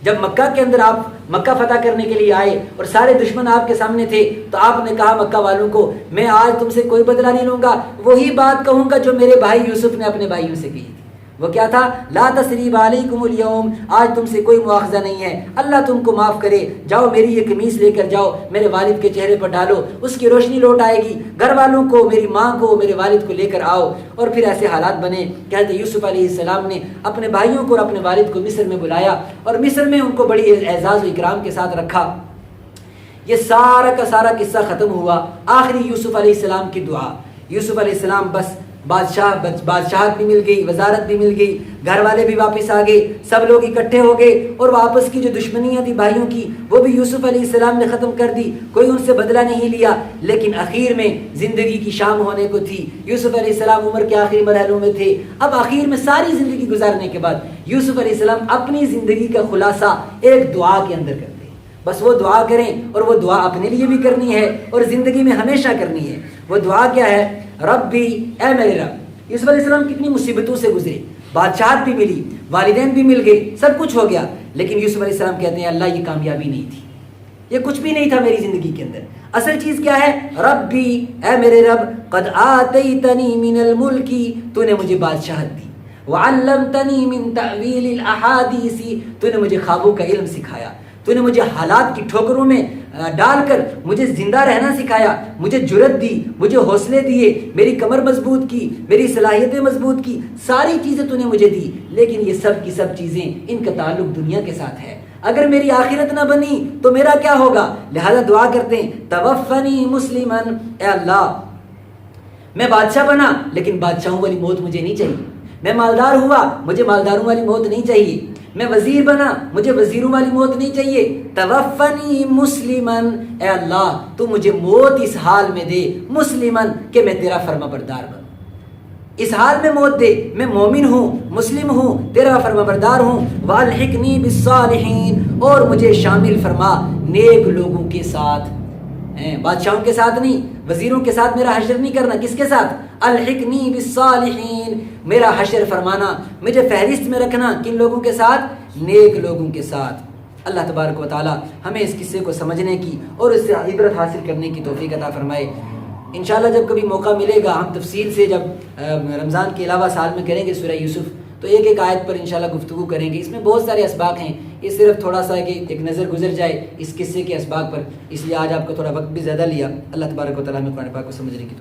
جب مکہ کے اندر آپ مکہ فتح کرنے کے لیے آئے اور سارے دشمن آپ کے سامنے تھے، تو آپ نے کہا مکہ والوں کو میں آج تم سے کوئی بدلہ نہیں لوں گا، وہی بات کہوں گا جو میرے بھائی یوسف نے اپنے بھائیوں سے کی تھی۔ وہ کیا تھا؟ لا تثریب علیکم اليوم، آج تم سے کوئی مواخذہ نہیں ہے، اللہ تم کو معاف کرے، جاؤ میری یہ قمیص لے کر جاؤ، میرے والد کے چہرے پر ڈالو، اس کی روشنی لوٹ آئے گی، گھر والوں کو، میری ماں کو، میرے والد کو لے کر آؤ۔ اور پھر ایسے حالات بنے کہ حضرت یوسف علیہ السلام نے اپنے بھائیوں کو اور اپنے والد کو مصر میں بلایا، اور مصر میں ان کو بڑی اعزاز و اکرام کے ساتھ رکھا۔ یہ سارا کا سارا قصہ ختم ہوا، آخری یوسف علیہ السلام کی دعا۔ یوسف علیہ السلام بس بادشاہت بھی مل گئی، وزارت بھی مل گئی، گھر والے بھی واپس آ گئے، سب لوگ اکٹھے ہو گئے، اور وہ آپس کی جو دشمنیاں تھی بھائیوں کی، وہ بھی یوسف علیہ السلام نے ختم کر دی، کوئی ان سے بدلہ نہیں لیا۔ لیکن اخیر میں زندگی کی شام ہونے کو تھی، یوسف علیہ السلام عمر کے آخری مرحلوں میں تھے۔ اب آخر میں ساری زندگی گزارنے کے بعد یوسف علیہ السلام اپنی زندگی کا خلاصہ ایک دعا کے اندر کرتے ہیں۔ بس وہ دعا کریں، اور وہ دعا اپنے لیے بھی کرنی ہے اور زندگی میں ہمیشہ کرنی ہے۔ وہ دعا کیا ہے؟ ربی، اے میرے رب۔ یوسف علیہ السلام کتنی مصیبتوں سے گزرے، بادشاہت بھی ملی، والدین بھی مل گئے، سب کچھ ہو گیا، لیکن یوسف علیہ السلام کہتے ہیں اللہ یہ کامیابی نہیں تھی، یہ کچھ بھی نہیں تھا میری زندگی کے اندر۔ اصل چیز کیا ہے؟ ربی، اے میرے رب، قد آتیتنی من الملک، تو نے مجھے بادشاہت دی، وعلمتنی من تعویل الاحادیث، تو نے مجھے خوابوں کا علم سکھایا، تو نے مجھے حالات کی ٹھوکروں میں ڈال کر مجھے زندہ رہنا سکھایا، مجھے جرت دی، مجھے حوصلے دیے، میری کمر مضبوط کی، میری صلاحیتیں مضبوط کی، ساری چیزیں تو نے مجھے دی۔ لیکن یہ سب کی سب چیزیں، ان کا تعلق دنیا کے ساتھ ہے، اگر میری آخرت نہ بنی تو میرا کیا ہوگا؟ لہذا دعا کرتے ہیں توفنی مسلمن، اے اللہ میں بادشاہ بنا لیکن بادشاہوں والی موت مجھے نہیں چاہیے، میں مالدار ہوا مجھے مالداروں والی موت نہیں چاہیے، میں وزیر بنا مجھے وزیروں والی موت نہیں چاہیے، توفنی مسلمن، اے اللہ تو مجھے موت اس حال میں دے، مسلمن کہ میں تیرا فرما بردار بن۔ اس حال میں موت دے، میں مومن ہوں، مسلم ہوں، تیرا فرمانبردار ہوں، والحقنی بالصالحین، اور مجھے شامل فرما نیک لوگوں کے ساتھ، بادشاہوں کے ساتھ نہیں، وزیروں کے ساتھ میرا حشر نہیں کرنا، کس کے ساتھ؟ الحقنی بالصالحین، میرا حشر فرمانا، مجھے فہرست میں رکھنا، کن لوگوں کے ساتھ؟ نیک لوگوں کے ساتھ۔ اللہ تبارک و تعالی ہمیں اس قصے کو سمجھنے کی اور اس سے عبرت حاصل کرنے کی توفیق عطا فرمائے۔ انشاءاللہ جب کبھی موقع ملے گا ہم تفصیل سے جب رمضان کے علاوہ سال میں کریں گے سورہ یوسف، تو ایک ایک آیت پر انشاءاللہ گفتگو کریں گے۔ اس میں بہت سارے اسباق ہیں، یہ صرف تھوڑا سا کہ ایک نظر گزر جائے اس قصے کے اسباق پر، اس لیے آج آپ کو تھوڑا وقت بھی زیادہ لیا۔ اللہ تبارک و تعالیٰ ہمیں قرآن پاک کو سمجھنے کی